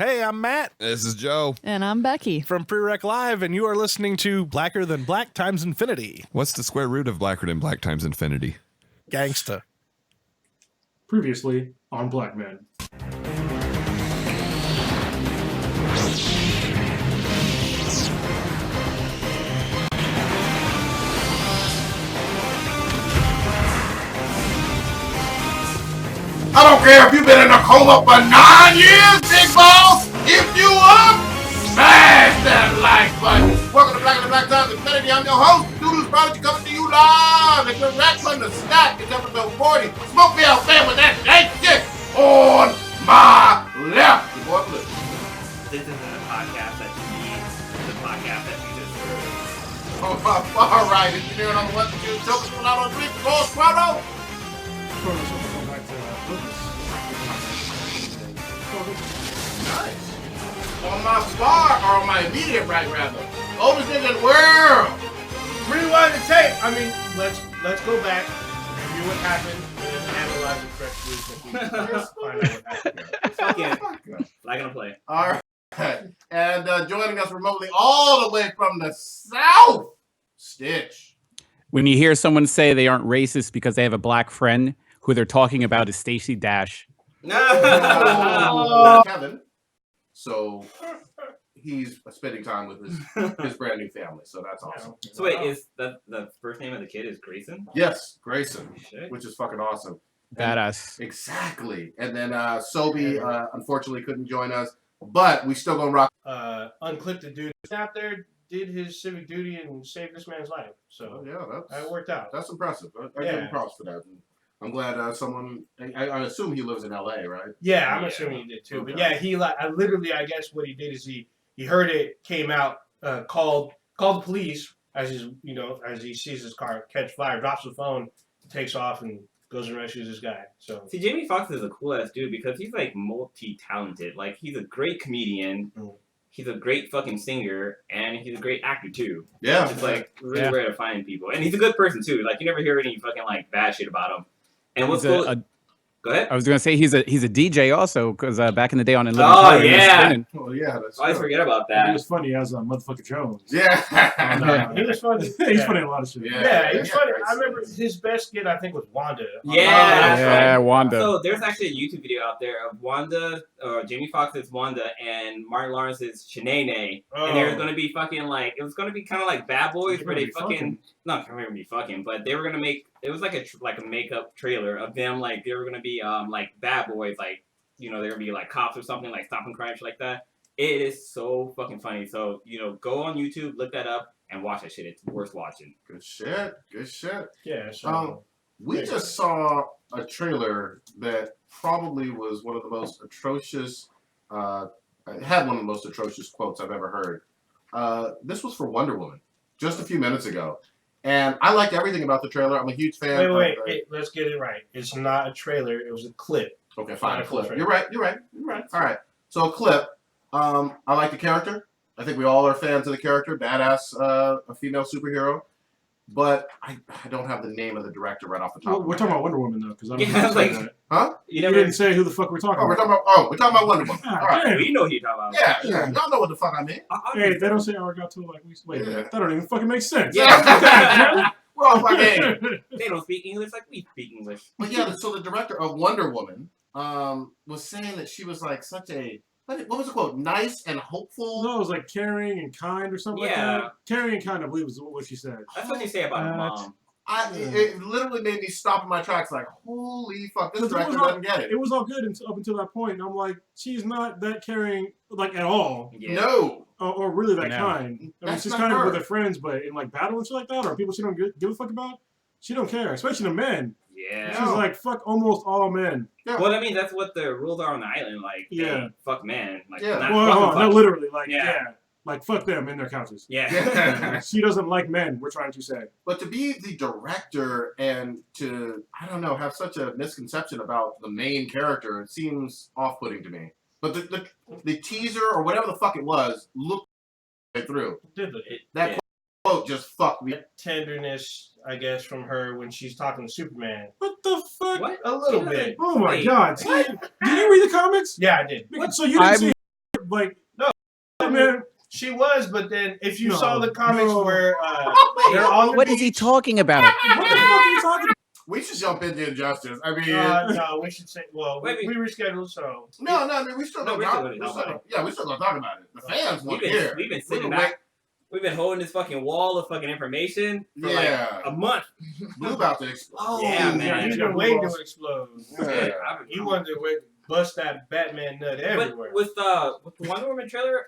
Hey, I'm Matt. This is Joe. And I'm Becky. From Prereq Live, and you are listening to Blacker Than Black times Infinity. What's the square root of blacker than black times infinity? Gangsta. Previously on Black Men. I don't care if you've been in a coma for 9 years, big boss. If you up, smash that like button. Welcome to Black and the Black Times Infinity. I'm your host, Doodles Prodigy, coming to you live. And direct from the stack. It's episode 40. Smoke me out, man, with that dank shit on my left. Your boy Blue. This isn't a podcast that you need. It's a podcast that you just heard. All right, engineering on the one, two, jokers coming out on three. Go, Squirrel. Nice. On my far, or on my immediate right, rather. Oldest nigga in the world. Rewind the tape. I mean, let's go back, review what happened, and then analyze it correctly. Find out what happened. Not gonna play. All right. And joining us remotely all the way from the South, Stitch. When you hear someone say they aren't racist because they have a black friend, who they're talking about is Stacey Dash. Kevin. So he's spending time with his brand new family. So that's awesome. So wait, is the first name of the kid is Grayson? Yes, Grayson, Shit. which is fucking awesome. Badass. Exactly. And then Sobe unfortunately couldn't join us, but we still gonna rock. Unclipped the dude out there, did his civic duty, and saved this man's life. So Yeah, that worked out. that's impressive. I give him props for that. I'm glad someone. I assume he lives in LA, right? Yeah, I'm assuming he did too. Okay. But yeah, I guess what he did is he heard it, came out, called the police as he sees his car catch fire, drops the phone, takes off, and goes and rescues this guy. So See, Jamie Foxx is a cool ass dude because he's like multi-talented. Like he's a great comedian. He's a great fucking singer, and he's a great actor too. Yeah. It's like really rare to find people, and he's a good person too. Like you never hear any fucking like bad shit about him. And what's cool? Go ahead. I was going to say he's a DJ also, because back in the day on Living Oh, Color, he was yeah. spinning. Oh yeah, that's. I always true. forget about He that. was funny as motherfucker Jones. Yeah. he was funny. He's funny in a lot of shit. Yeah, he was funny. I remember his best skit, I think, was Wanda. Yeah. Yeah, Wanda. So there's actually a YouTube video out there of Wanda, or Jamie Foxx's Wanda, and Martin Lawrence's Shanae, and they're gonna be fucking like, it was gonna be kind of like Bad Boys, where they fucking not gonna be fucking, but they were gonna make, it was like a makeup trailer of them, like they were gonna be like Bad Boys, like they're gonna be like cops or something, like stopping crime, shit like that. It is so fucking funny. So go on YouTube, look that up, and watch that shit. It's worth watching. Good shit. Good shit. Yeah. So We just saw a trailer that probably was one of the most atrocious. Had one of the most atrocious quotes I've ever heard. This was for Wonder Woman just a few minutes ago. And I liked everything about the trailer. I'm a huge fan. wait, let's get it right. It's not a trailer. It was a clip. Okay, fine. A clip. Trailer. You're right. All right. So a clip. I like the character. I think we all are fans of the character. Badass, a female superhero. But I don't have the name of the director right off the top. Well, we're talking about Wonder Woman though, because I don't Yeah, know. like- Huh? You You never. didn't say who the fuck we're talking Oh, we're about. talking about Wonder Woman. All right. We know who you're talking about. Yeah. Y'all know what the fuck I mean. Hey, they don't say Arigato like we. Wait a minute. That don't even fucking make sense. Yeah. We're all fucking. They don't speak English like we speak English. But yeah, so the director of Wonder Woman was saying that she was like such a what was the quote? Nice and hopeful. No, it was like caring and kind or something like Yeah. that. Caring and kind, I believe, is what she said. That's what you say about a mom. It literally made me stop in my tracks. Like, holy fuck, this Because director doesn't get it. It was all good up until that point. And I'm like, she's not that caring, like at all, Yeah. No, or really that No. kind. I mean, That's she's not kind her. of with her friends, but in like battle and shit like that, or people she don't give a fuck about, she don't care. Especially the men. Yeah. She's like fuck almost all men. Well, I mean, that's what the rules are on the island. Like, Yeah. hey, fuck men. Like, Yeah. not Well, fucking no, fuck. literally, like Yeah. like fuck them in their couches. Yeah. She doesn't like men. We're trying to say. but to be the director and to have such a misconception about the main character, it seems off-putting to me. But the teaser or whatever the fuck it was looked right through. That quote just fucked me. Tenderness, I guess, from her when she's talking to Superman. What the fuck? What? A little bit. Oh my Wait, god! Did you read the comics? Yeah, I did. So you didn't see like man. She was, but then if you saw the comics no. where they're on the What is he talking about? what the fuck are you talking about? We should jump into Injustice. I mean, no, we should say. Well, Wait, we rescheduled, so no. I mean, we still No, gonna we're talk. still gonna talk about Yeah, we still gonna talk about it. The fans want to hear. We've been We sitting can back. We've been holding this fucking wall of fucking information for like a month. Blue about to explode. Yeah, man. he's been waiting to explode. Yeah. You wanted to bust that Batman nut everywhere. But with the Wonder Woman trailer,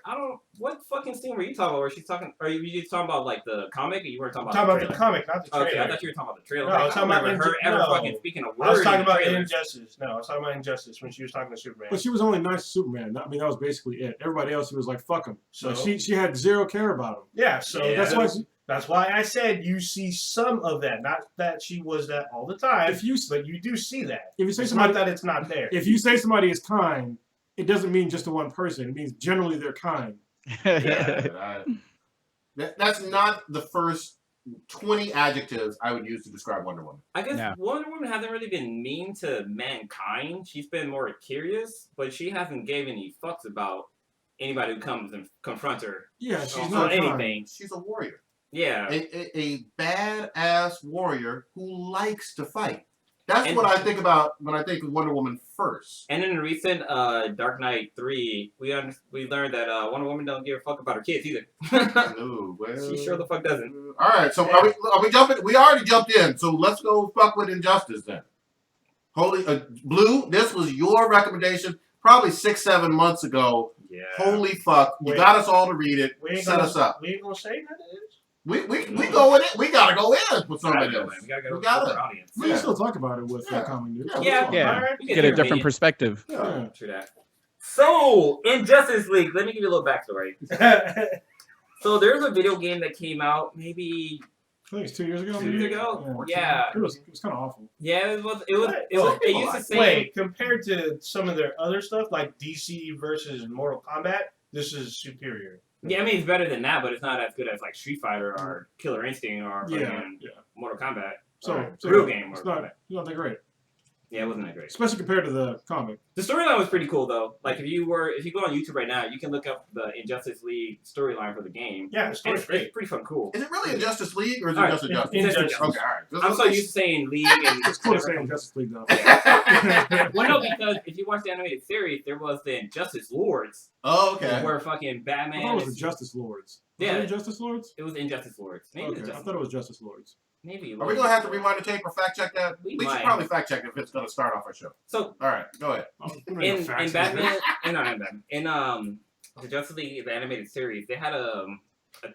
what fucking scene were you talking about? Where she's talking? Are you just talking about like the comic? Or you weren't talking about talking the about trailer? the comic, not the trailer. Okay, I thought you were talking about the trailer. No, I was I don't talking about remember her ever fucking speaking a word. I was talking about trailers. Injustice. No, I was talking about Injustice when she was talking to Superman. But she was only nice to Superman. I mean, that was basically it. Everybody else, he was like, fuck him. So she had zero care about him. yeah, so Yeah. that's why I said you see some of that. Not that she was that all the time, but you do see that. If you say It's somebody, not that it's not there. if you say somebody is kind, it doesn't mean just to one person. It means generally they're kind. That's not the first 20 adjectives I would use to describe Wonder Woman. I guess No. Wonder Woman hasn't really been mean to mankind. She's been more curious, but she hasn't gave any fucks about anybody who comes and confronts her Yeah, she's on not kind. anything. She's a warrior. Yeah. A badass warrior who likes to fight. That's And- what I think about when I think of Wonder Woman first. And in the recent Dark Knight 3, we learned that Wonder Woman don't give a fuck about her kids either. No, well, She sure the fuck doesn't. All right, so are we jumping? We already jumped in, so let's go fuck with Injustice then. Holy Blue, this was your recommendation probably 6-7 months ago. Yeah. Holy fuck, you Wait. got us all to read it. We ain't Set gonna, us up. We ain't gonna say that it is. We go in it. We gotta go in with somebody Man. else. We gotta go We gotta. to our audience. We can still talk about it with Yeah. comic news. Yeah. Yeah. Alright. We Get a their different opinion. perspective. Yeah. True that. So, in Justice League, let me give you a little backstory. So, there's a video game that came out maybe I think it's 2 years ago. 2 years maybe? ago? Yeah. It was kind of awful. Yeah, it What? used to say Wait, compared to some of their other stuff like DC versus Mortal Kombat, this is superior. yeah, I mean it's better than that, but it's not as good as like Street Fighter or Killer Instinct or Yeah, fucking yeah. Mortal Kombat. So, Alright. Real game It's Mortal not, Kombat. not that great, Yeah, it wasn't that great. especially compared to the comic. The storyline was pretty cool though. Like if you go on YouTube right now, you can look up the Injustice League storyline for the game. Yeah, the And story's it's great. pretty fucking cool. Is it really Injustice League or is it All right. just Injustice? Injustice. Okay, all right. I'm so used to saying League and It's cool to say in Justice League though. well, no, because if you watch the animated series, there was the Injustice Lords, Oh, okay. where fucking I Batman. thought it was the is- Justice Lords. Yeah. Was it Justice Lords? It was Injustice Lords. Maybe Okay, it's I Justice thought it was Justice Lords. Maybe. Are we gonna have to rewind the tape or fact check that? We We should might. probably fact check if it's gonna start off our show. So All right, go ahead. Oh, we don't in have facts Batman, the Justice League, the animated series, they had a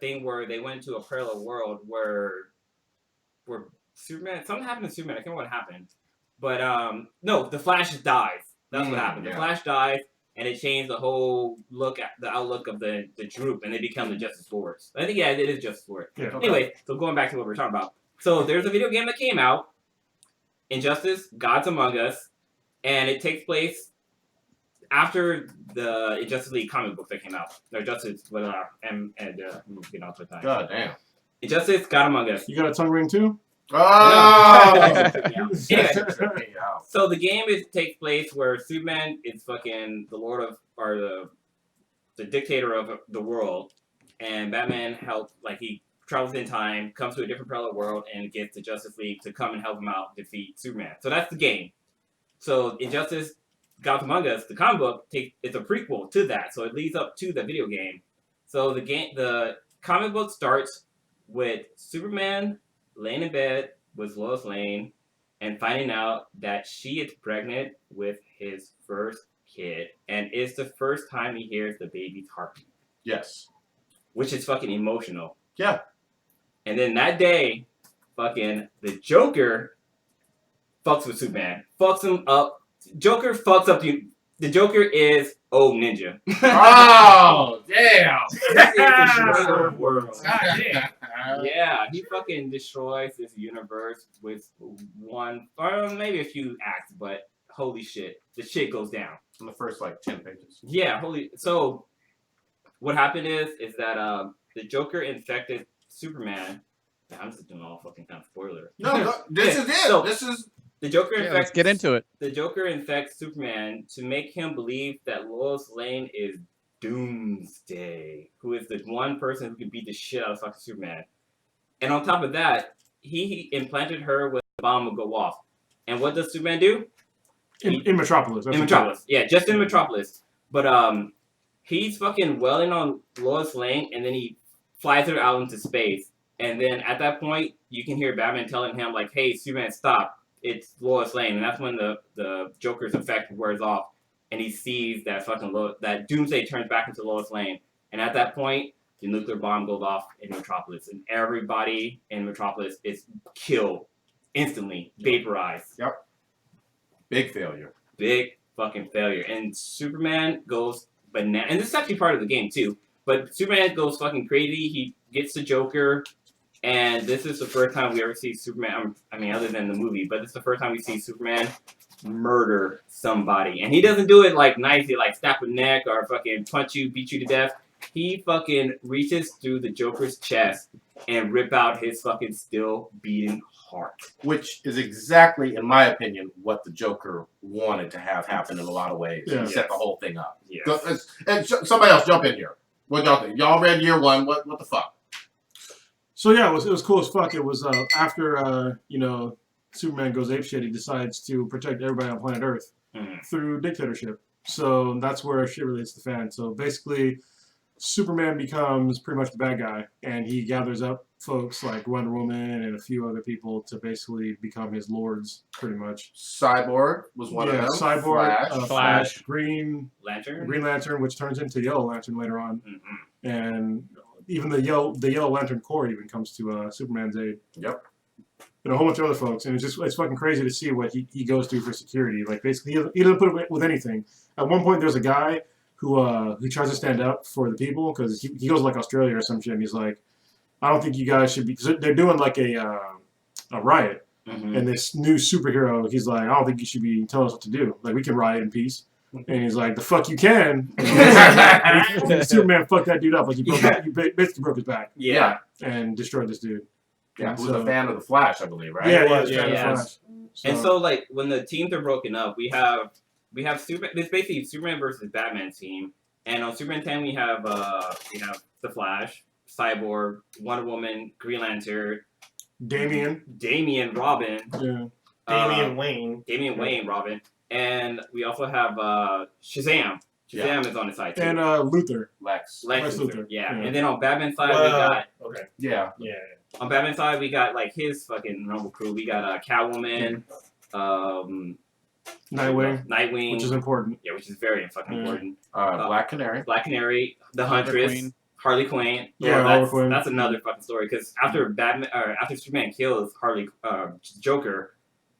thing where they went to a parallel world where Superman, something happened to Superman. I can't remember what happened, but no, the Flash dies. That's what happened. yeah. The Flash dies, and it changed the whole outlook of the group, and they become the Justice Lords. I think it is Justice Lords. Yeah. Anyway, so going back to what we were talking about. So there's a video game that came out, Injustice: Gods Among Us, and it takes place after the Justice League comic book that came out. Or Justice, get off the time. God damn. Injustice: God Among Us. You got a tongue ring too? Oh! Anyway, Wow. so the game takes place where Superman is fucking the lord of, or the dictator of the world, and Batman helps, like he travels in time, comes to a different parallel world, and gets the Justice League to come and help him out defeat Superman. So that's the game. So Injustice: Gods Among Us, the comic book, it's a prequel to that, so it leads up to the video game. So the comic book starts with Superman laying in bed with Lois Lane and finding out that she is pregnant with his first kid, and it's the first time he hears the baby's heartbeat, Yes. which is fucking emotional. Yeah. And then that day, fucking the Joker fucks with Superman, fucks him up. Joker fucks up you. The Joker is Ninja. Oh, damn. Destroyer world. God damn. Yeah, he fucking destroys this universe with one, or maybe a few acts, but holy shit, the shit goes down. In the first, 10 pages. Yeah, so what happened is that the Joker infected Superman. Yeah, I'm just doing all fucking kind of spoilers. No, this is it. So- This is... The Joker Yeah, infects. let's get into it. The Joker infects Superman to make him believe that Lois Lane is Doomsday, who is the one person who can beat the shit out of fucking Superman. And on top of that, he implanted her with the bomb will go off. And what does Superman do? In Metropolis. In Metropolis. Yeah, just in Metropolis. But he's fucking welling on Lois Lane, and then he flies her out into space. And then at that point, you can hear Batman telling him, like, hey, Superman, stop. It's Lois Lane. And that's when the Joker's effect wears off. And he sees that that Doomsday turns back into Lois Lane. And at that point, the nuclear bomb goes off in Metropolis. And everybody in Metropolis is killed instantly, vaporized. Yep. Big failure. Big fucking failure. And Superman goes banana. And this is actually part of the game, too. But Superman goes fucking crazy. He gets the Joker. And this is the first time we ever see Superman, I mean, other than the movie, but this is the first time we see Superman murder somebody. And he doesn't do it, like, nicely, like, snap a neck or fucking punch you, beat you to death. He fucking reaches through the Joker's chest and rip out his fucking still beating heart. Which is exactly, in my opinion, what the Joker wanted to have happen in a lot of ways. Yeah. He set the whole thing up. Yeah. And somebody else jump in here. What y'all think? Y'all read year one. What the fuck? So yeah, it was cool as fuck. It was after Superman goes apeshit, he decides to protect everybody on planet Earth through dictatorship. So that's where shit relates to fan. So basically, Superman becomes pretty much the bad guy, and he gathers up folks like Wonder Woman and a few other people to basically become his lords, pretty much. Cyborg was one of them. Cyborg, Flash. Green Lantern, which turns into Yellow Lantern later on, Mm-hmm. and even the Yellow Lantern Corps even comes to Superman's aid. Yep. And a whole bunch of other folks, and it's fucking crazy to see what he goes through for security. Like basically, he doesn't put up with anything. At one point, there's a guy who tries to stand up for the people because he goes like Australia or some shit, and he's like, I don't think you guys should be, because they're doing like a riot, and this new superhero, he's like, I don't think you should be telling us what to do. Like we can riot in peace. And he's like, the fuck you can. And Superman fucked that dude up. Like he basically broke his back. Yeah. And destroyed this dude. Yeah, who was a fan of the Flash, I believe, right? Yeah, He yeah, was, yeah. yeah. Flash. And so, like, when the teams are broken up, we have Superman. It's basically Superman versus Batman team. And on Superman 10, we have the Flash, Cyborg, Wonder Woman, Green Lantern, Damian, Robin, Damian Wayne. Damian Wayne, Robin, and we also have Shazam. Shazam is on the side too. And Luthor. Lex Luthor. Yeah. Yeah. And then on Batman's side, we got. Okay. Yeah. Yeah. On Batman's side, we got like his fucking normal crew. We got Catwoman, Nightwing, Which is important. Yeah, which is very fucking important. Black Canary, the Huntress, Harley Quinn. Yeah, Harley Quinn. That's another fucking story because after Superman kills Joker,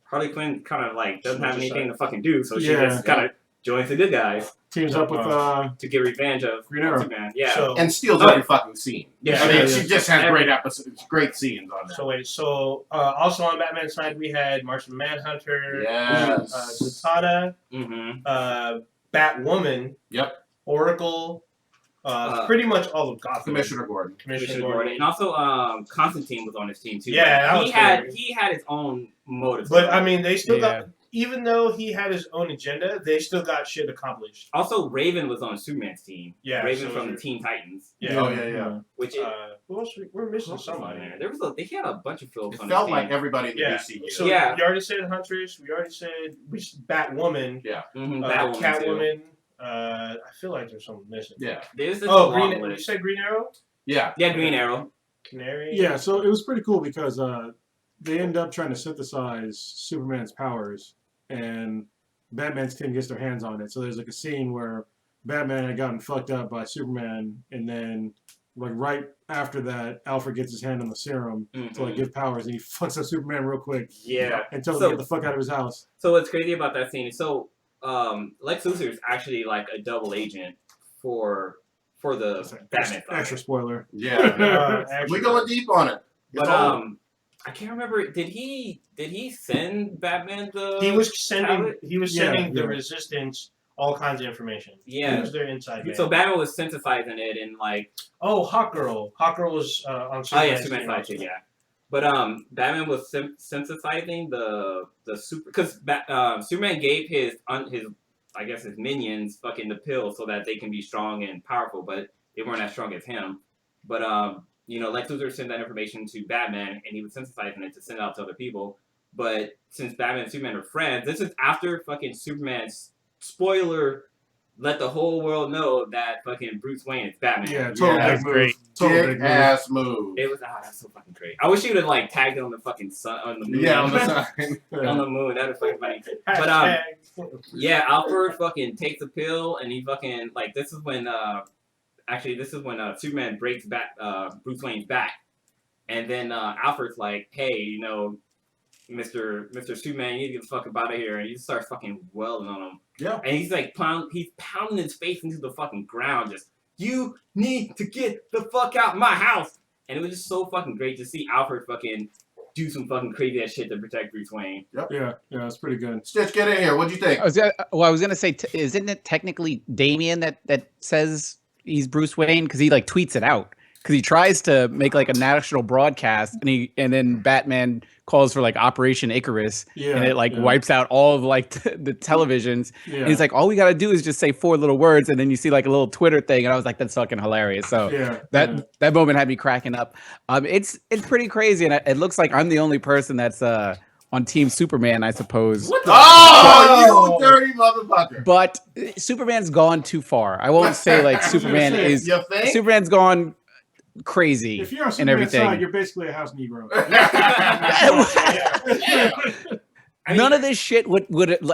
Harley Quinn kind of like doesn't have anything to fucking do, so she just kind of joins the good guys. Teams up with to get revenge of Green Arrow. Superman. Yeah, So, and steals every fucking scene. Yeah, I mean, yeah. she just has great episodes, great scenes on that. so also on Batman's side, we had Martian Manhunter, Yes. Zatanna, Batwoman, Yep. Oracle, pretty much all of Gotham. Commissioner Gordon. Commissioner Gordon, and also Constantine was on his team too. Yeah, Like, he had his own motives. But I mean, they still got. Even though he had his own agenda, they still got shit accomplished. Also, Raven was on Superman's team. Yeah, Raven so from the Teen Titans. Yeah. Oh yeah. Which who else? We're missing somebody. There was he had a bunch of films It on felt his like team. everybody in the Yeah. DCU. So Yeah. we already said Huntress. We already said Batwoman. Yeah. Batwoman, too. Catwoman. I feel like there's something missing. Yeah. There's this Oh, long Green. You list. said Green Arrow. Yeah. Yeah, Green Arrow. Canary. Yeah, so it was pretty cool because they end up trying to synthesize Superman's powers, and Batman's team gets their hands on it. So there's like a scene where Batman had gotten fucked up by Superman, and then like right after that, Alfred gets his hand on the serum to like give powers, and he fucks up Superman real quick. Yeah. And tells him to get the fuck out of his house. So what's crazy about that scene is Lex Luthor is actually like a double agent for the Batman side. Extra spoiler. Yeah. We're going deep on it. But I can't remember. Did he send Batman the? He was sending. palette? He was sending the Resistance all kinds of information. Yeah. He was their inside man. So Batman was synthesizing it and like. Oh, Hawkgirl. Hawkgirl was on Superman's Oh yeah, Superman side too. Yeah. But Batman was synthesizing the super because Superman gave his I guess his minions fucking the pill so that they can be strong and powerful, but they weren't as strong as him. But Lex Luthor sent that information to Batman, and he was synthesizing it to send it out to other people. But since Batman and Superman are friends, this is after fucking Superman's spoiler let the whole world know that fucking Bruce Wayne is Batman. Yeah, totally Yeah, big move. great. Totally Dick big move. ass move. It was that's so fucking great. I wish he would have like tagged it on the fucking sun on the moon. Yeah, on the side. On the moon. That was fucking funny. But Hashtag. yeah, Alfred fucking takes a pill and he fucking like this is when Superman breaks back Bruce Wayne's back, and then Alfred's like, hey, Mr. Superman, you need to get the fuck up out of here, and he starts fucking wailing on him. Yeah. And he's like pounding his face into the fucking ground, just you need to get the fuck out of my house. And it was just so fucking great to see Alfred fucking do some fucking crazy ass shit to protect Bruce Wayne. Yeah, it's pretty good. Stitch, get in here. What'd you think? I was gonna say, isn't it technically Damian that says he's Bruce Wayne because he like tweets it out because he tries to make like a national broadcast and then Batman calls for like Operation Icarus and it like wipes out all of like the televisions. Yeah. And he's like, all we gotta do is just say 4 little words, and then you see like a little Twitter thing, and I was like, that's fucking hilarious. So that moment had me cracking up. It's pretty crazy, and it looks like I'm the only person that's on Team Superman, I suppose. What the you dirty motherfucker. But Superman's gone too far. I won't say like Superman is. You think? Superman's gone crazy If you're on and Superman's everything. side, you're basically a house Negro. None of this shit would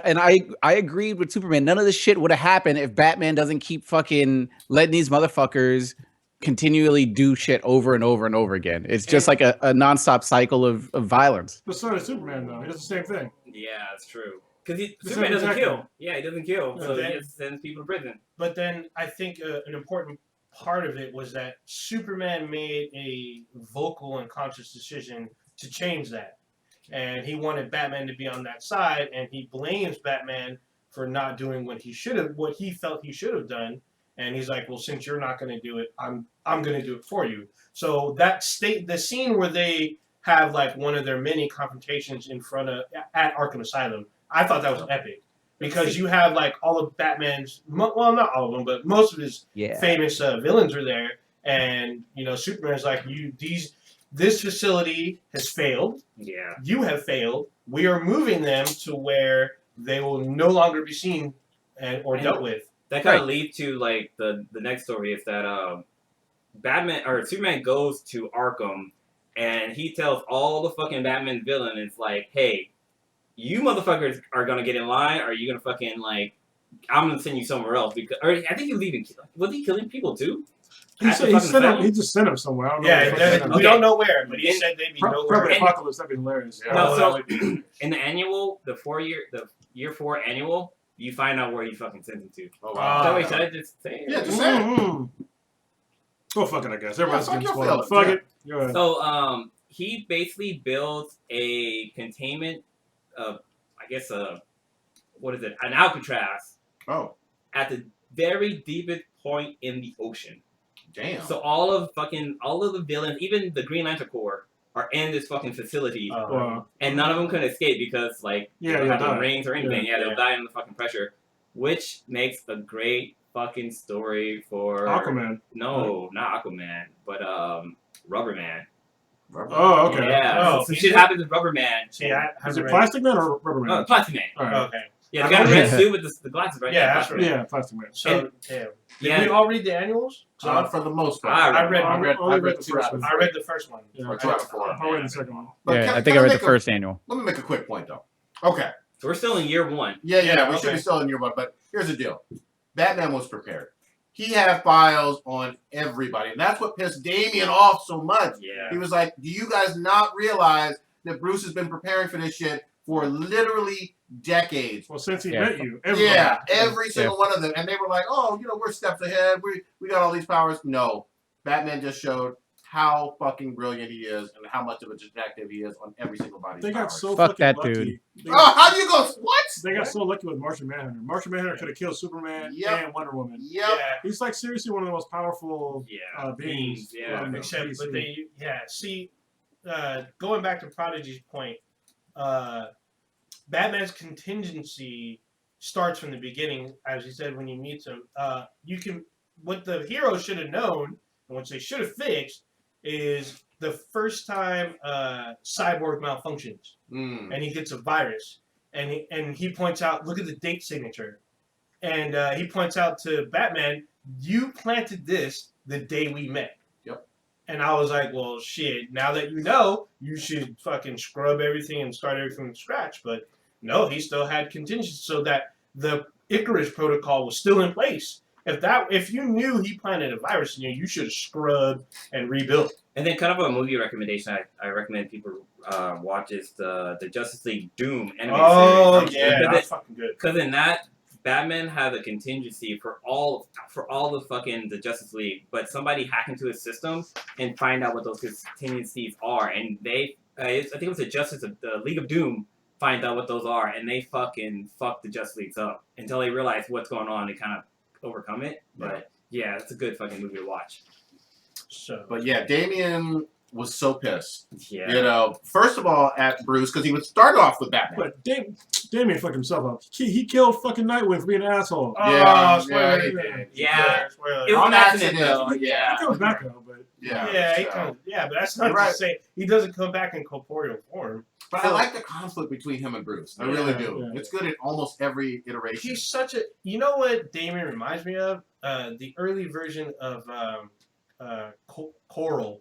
and I agreed with Superman. None of this shit would have happened if Batman doesn't keep fucking letting these motherfuckers continually do shit over and over and over again. It's just like a nonstop cycle of violence. But so does Superman, though. He does the same thing. Yeah, that's true. Because The Superman same doesn't exactly. kill. Yeah, he doesn't kill. So Okay. he just sends people to prison. But then I think an important part of it was that Superman made a vocal and conscious decision to change that. And he wanted Batman to be on that side, and he blames Batman for not doing what he felt he should have done. And he's like, well, since you're not going to do it, I'm going to do it for you. So the scene where they have like one of their many confrontations at Arkham Asylum, I thought that was epic. Because you have like all of Batman's, well, not all of them, but most of his famous villains are there, and Superman's like, this facility has failed. Yeah. You have failed. We are moving them to where they will no longer be seen or dealt with. That kind of leads to like the next story is that Superman goes to Arkham, and he tells all the fucking Batman villains, it's like, hey, you motherfuckers are gonna get in line, or you gonna fucking like, I'm gonna send you somewhere else or I think he was even was he killing people too? He just sent him somewhere. I don't know. We don't know where, but he said they'd be nowhere. Probably Apocalypse. That'd be hilarious. No, so in the annual, the year 4 annual, you find out where he fucking sends him to. Oh wow. So wait, should I just say it? Yeah, just say it. Well, fuck it, I guess. Everybody's fuck getting your spoiled. feelings, Fuck it. Go ahead. So he basically builds a containment of, I guess, what is it? An Alcatraz. Oh. At the very deepest point in the ocean. Damn. So all of the villains, even the Green Lantern Corps, are in this fucking facility, and none of them can escape because they don't have no rings or anything. Yeah, they'll die in the fucking pressure, which makes a great fucking story for Aquaman. No, not Aquaman, but Rubberman. Oh, okay. Yeah. So shit happens with Rubberman. See, is it Plastic Man or Rubber Man? Oh, Plastic Man. All right. Okay. Yeah, the guy in the red suit with the glasses, right? Yeah, that's right. Yeah, Plastic Man. So, did we all read the annuals? For the most part. I read the first one. I read the first one. Yeah, Or two out of four. I read the second one. But I think I read the first annual. Let me make a quick point, though. Okay. So we're still in year 1. Yeah, we should be still in year 1, but here's the deal. Batman was prepared. He had files on everybody, and that's what pissed Damian off so much. Yeah. He was like, do you guys not realize that Bruce has been preparing for this shit for literally decades? Well, since he Yeah. met you. Every single one of them. And they were like, oh, we're steps ahead. We got all these powers. No. Batman just showed how fucking brilliant he is and how much of a detective he is on every single body's They got powers. so Fuck fucking that lucky. dude. How do you go? What? They got so lucky with Martian Manhunter. Martian Manhunter could have killed Superman and Wonder Woman. Yep. Yeah. He's like seriously one of the most powerful beings. Yeah. Except, but going back to Prodigy's point, Batman's contingency starts from the beginning, as you said, when you meet him. You can what the hero should have known, and what they should have fixed, is the first time Cyborg malfunctions and he gets a virus, and he points out, look at the date signature, and he points out to Batman, you planted this the day we met. Yep. And I was like, well, shit. Now that you know, you should fucking scrub everything and start everything from scratch. But no, he still had contingency, so that the Icarus protocol was still in place. If you knew he planted a virus in you should have scrubbed and rebuilt. And then kind of a movie recommendation I recommend people watch is the Justice League Doom anime series. Oh yeah, that's fucking good. Because in that, Batman has a contingency for all the Justice League, but somebody hack into his system and find out what those contingencies are, and they I think it was the League of Doom finds out what those are, and they fucking fuck the Justice Leagues up until they realize what's going on and kind of overcome it. But yeah, it's a good fucking movie to watch. So, But yeah, Damian was so pissed. Yeah. You know, first of all at Bruce because he would start off with Batman. But Damian fucked himself up. He killed fucking Nightwing for being an asshole. Yeah, spoiler. he did. Yeah. Spoiler. It was On an accident, accident, though. yeah. He comes back though, but Yeah, but that's not You're right. to say he doesn't come back in corporeal form. But I like the conflict between him and Bruce. I really do. Yeah. It's good in almost every iteration. He's such a. You know what Damien reminds me of? The early version of Coral.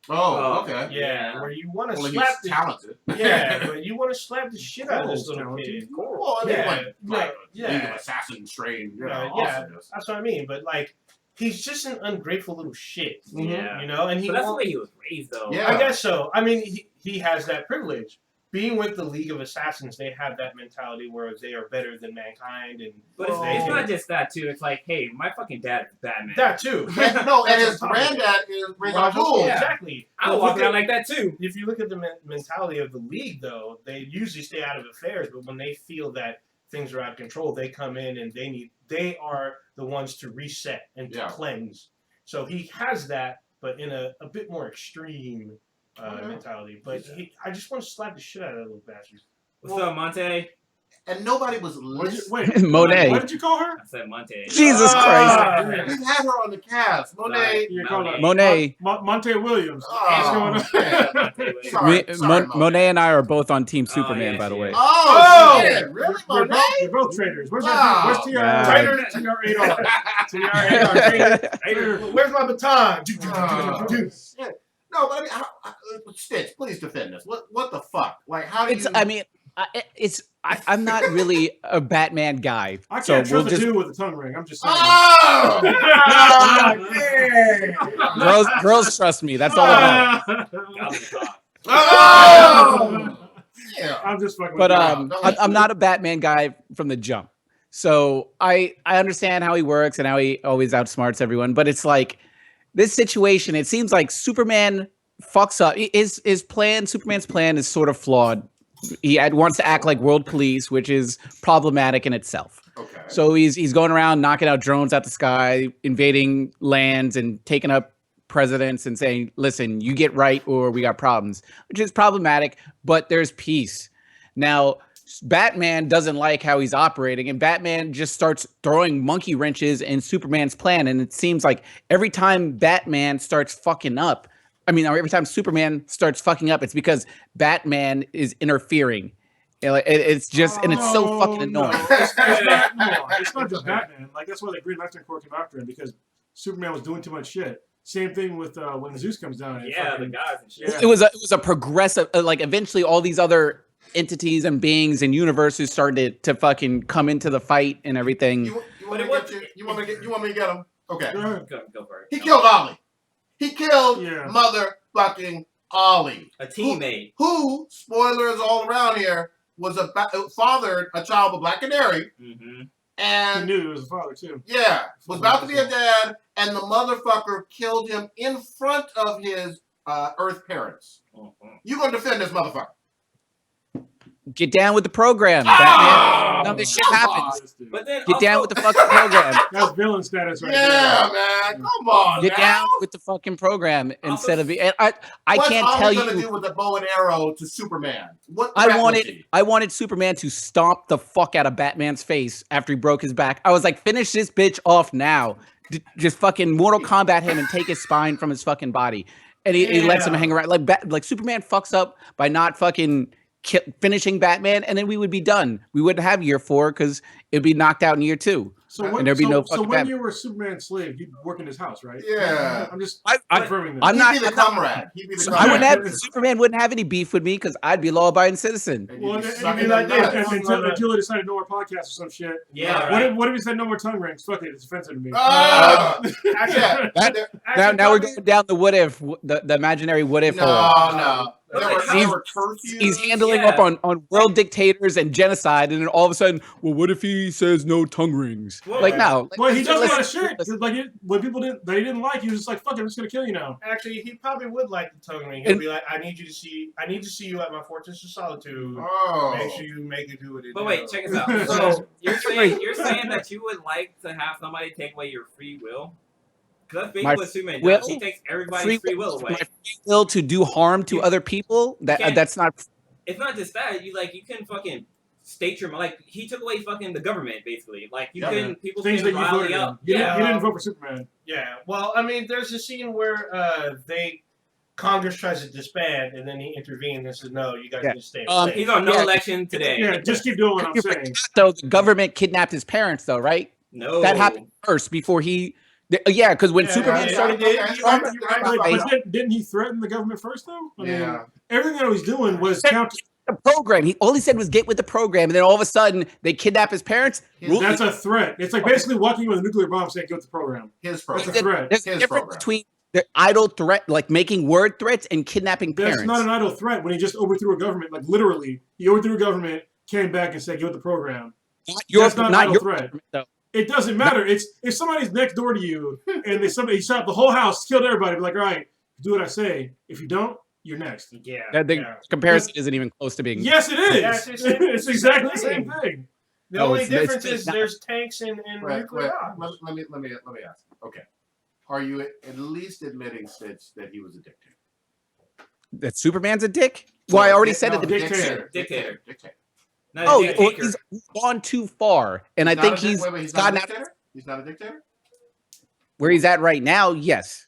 Oh, okay. Yeah, where you want to Well, slap he's the talented. yeah, but you want to slap the shit out of this little Coral's kid. Well, I mean, Yeah, like yeah. League of Assassins trained, you know, Yeah, awesomeness. that's what I mean. But like, he's just an ungrateful little shit. Yeah. You know, and he. But that's the won't- way he was raised, though. Yeah. I guess so. I mean, he has that privilege. Being with the League of Assassins, they have that mentality where they are better than mankind, and But it's not just that, too. It's like, hey, my fucking dad is Batman. that too. And, no, and That's his on top of it. granddad is Ra's al Ra's al Ghul. Ghul, Yeah. exactly. I But would walk look around at- like that, too. If you look at the mentality of the League, though, they usually stay out of affairs. But when they feel that things are out of control, they come in and they are the ones to reset and to cleanse. So he has that, but in a bit more extreme mentality. But I just want to slap the shit out of that little bastard. What's up, Monte? And nobody was Wait, listening. Monet. what did you call her? I said Monte. Jesus Christ. We've had her on the cast. Monet. You call her Monet. Monte Williams. Oh, What's going on? man. Sorry, Monet and I are both on Team Superman, yeah, by the way. yeah. Oh, shit. Really, We're Monet? both traders. Where's Wow. where's TR? Yeah. TR8R. Where's my baton? Oh, shit. No, but I mean, Stitch, please defend this. What the fuck? Like, how do It's. you... I mean, I'm not really a Batman guy, I so can't we'll trust just a dude with a tongue ring. I'm just saying. Oh! yeah. girls trust me. That's all I know. Oh! Yeah. I'm just fucking. But with you. I'm not a Batman guy from the jump, so I understand how he works and how he always outsmarts everyone. But it's like this situation. It seems like Superman fucks up. Superman's plan is sort of flawed. He wants to act like world police, which is problematic in itself. Okay. So he's going around knocking out drones out the sky, invading lands, and taking up presidents and saying, "Listen, you get right, or we got problems," which is problematic. But there's peace. Now, Batman doesn't like how he's operating, and Batman just starts throwing monkey wrenches in Superman's plan. And it seems like every time Batman starts fucking up. Every time Superman starts fucking up, it's because Batman is interfering. It's just, and it's so fucking annoying. It's not just Batman. Like that's why the Green Lantern Corps came after him because Superman was doing too much shit. Same thing with when Zeus comes down. And Yeah, fucking, the guys and shit. Yeah. It was a progressive. Like eventually, all these other entities and beings and universes started to fucking come into the fight and everything. You want me to get him? Okay. Go for it. He killed Ollie. He killed Yeah. motherfucking Ollie. A teammate. Who, spoilers all around here, was fathered a child of Black Canary. Mm-hmm. He And knew he was a father too. yeah, was about to be a dad, and the motherfucker killed him in front of his Earth parents. Mm-hmm. You gonna defend this motherfucker? Get down with the program, Oh, Batman. None of this shit come happens. on. But then Get down with the fucking program. That's villain status right Yeah, man. Come on, Get now. down with the fucking program instead of. And I What's can't Ollie tell gonna you. do with the bow and arrow to Superman? What threat was he? I wanted Superman to stomp the fuck out of Batman's face after he broke his back. I was like, finish this bitch off now. Just fucking Mortal Kombat him and take his spine from his fucking body. And he lets him hang around. Like Superman fucks up by not fucking finishing Batman, and then we would be done. We wouldn't have year 4 because it'd be knocked out in year 2. So when, and there'd be no fucking when Batman. you were Superman's slave, you'd work in his house, right? Yeah. I'm just I- confirming that. I'm not. He'd be the comrade. He'd be the I wouldn't comrade. have Superman wouldn't have any beef with me because I'd be a law-abiding citizen. And Well, you'd be and sucking you'd be like their this, nuts. until they decided no more podcasts or some shit. Yeah, What if he said no more tongue rings? Fuck it, it's offensive to me. Ah! Yeah. Now we're going down the what if, the imaginary what if hole. No. But There like, were curfews. He's handling Yeah. up on world dictators and genocide, and then all of a sudden, well, what if he says no tongue rings? Well, Like, no. Well, he does a lot of Listen, shit. 'Cause, like when people they didn't like, he was just like, "Fuck it, I'm just gonna kill you now." Actually, he probably would like the tongue ring. He'll And- be like, I need to see you at my fortress of solitude. Oh. Make sure you make it do what it But do." wait, check this out. So you're saying that you would like to have somebody take away your free will? Because that's My basically what Superman will- does. He takes everybody's free will away. My free will to do harm to other people. can't- That's not. It's not just that. You can fucking state your like. He took away fucking the government basically. Like you Yeah. can people Things that can you voted rally in. up. You Yeah. didn't vote for Superman. Yeah. Well, I mean, there's a scene where Congress tries to disband, and then he intervenes and says, "No, you guys Yeah. need to stay." He's on no Yeah. election today. Yeah, just keep doing what I'm saying. So the government kidnapped his parents, though, right? No. That happened first before he. Yeah, because when Yeah, Superman yeah, started. yeah, Okay. you're right, Okay. you're right. But didn't he threaten the government first, though? I mean, Yeah. everything that he was doing was counter. The program. All he said was get with the program, and then all of a sudden they kidnap his parents. That's a threat. It's like basically walking with a nuclear bomb saying, "Get with the program." His That's a program. threat. There's a His difference program. between the idle threat, like making word threats, and kidnapping That's parents. not an idle threat when he just overthrew a government. Like literally, he overthrew a government, came back and said, "Get with the program." That's not an idle threat. government, though. It doesn't matter. It's if somebody's next door to you and somebody shot up the whole house, killed everybody. Be like, all right, do what I say. If you don't, you're next. Yeah. The yeah. comparison isn't even close to being. Yes, it is. Yeah, It's exactly the same thing. The No, only it's difference it's is not. there's tanks and Wait, nuclear bombs. let me ask. Okay. Are you at least admitting, Stitch, that he was a dictator? That Superman's a dick. Well, I already said No, at the dictator. Dictator. Dictator. Not Oh, a well, dictator. he's gone too far, and I Not think a dic- he's wait, he's not a gotten out dictator? He's not a dictator? where he's at right now. Yes,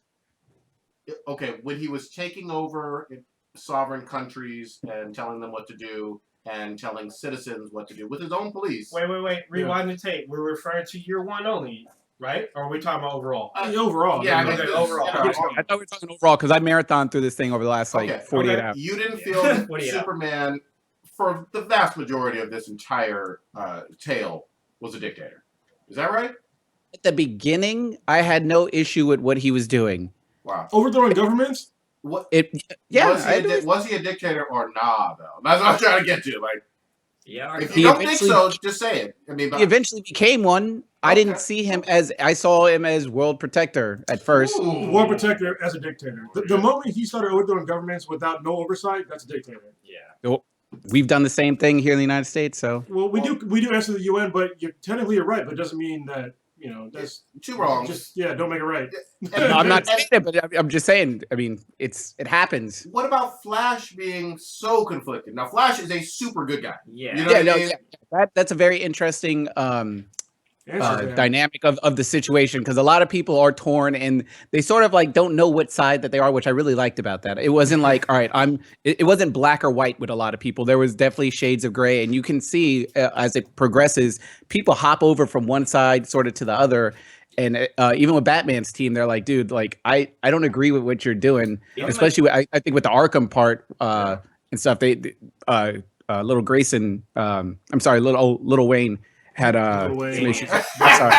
Okay, when he was taking over sovereign countries and telling them what to do and telling citizens what to do with his own police. Wait. Rewind the tape. We're referring to year 1 only, right? Or are we talking about overall? Overall, Yeah, I mean, Okay, this- overall. you know, I thought we were talking overall because I marathoned through this thing over the last like Okay, 48 okay. hours. you didn't feel that 48 hours. Superman, for the vast majority of this entire tale, was a dictator. Is that right? At the beginning, I had no issue with what he was doing. Wow. overthrowing governments. What Yeah, was he a dictator or nah? Though that's what I'm trying to get to. Like, Yeah. if He you don't think eventually- so, just say it. I mean, he eventually became one. I Okay. didn't see him as I saw him as world protector at first. Ooh. War protector as a dictator. The moment he started overthrowing governments without no oversight, that's a dictator. Yeah. We've done the same thing here in the United States. So Well, we do answer the UN, but you're right, but it doesn't mean that that's Two wrongs. just don't make it right. I'm not saying it, but I'm just saying. I mean, it happens. What about Flash being so conflicted? Now, Flash is a super good guy. Yeah. You know Yeah, what no, I mean? that's a very interesting Answer that. dynamic of the situation because a lot of people are torn and they sort of like don't know what side that they are, which I really liked about that. It wasn't like, all right, it wasn't black or white with a lot of people. There was definitely shades of gray, and you can see as it progresses, people hop over from one side sort of to the other. And even with Batman's team, they're like, dude, like I don't agree with what you're doing, Even especially I think with the Arkham part and stuff. They little Grayson, I'm sorry, little Wayne had Lil Wayne. some issues. Sorry.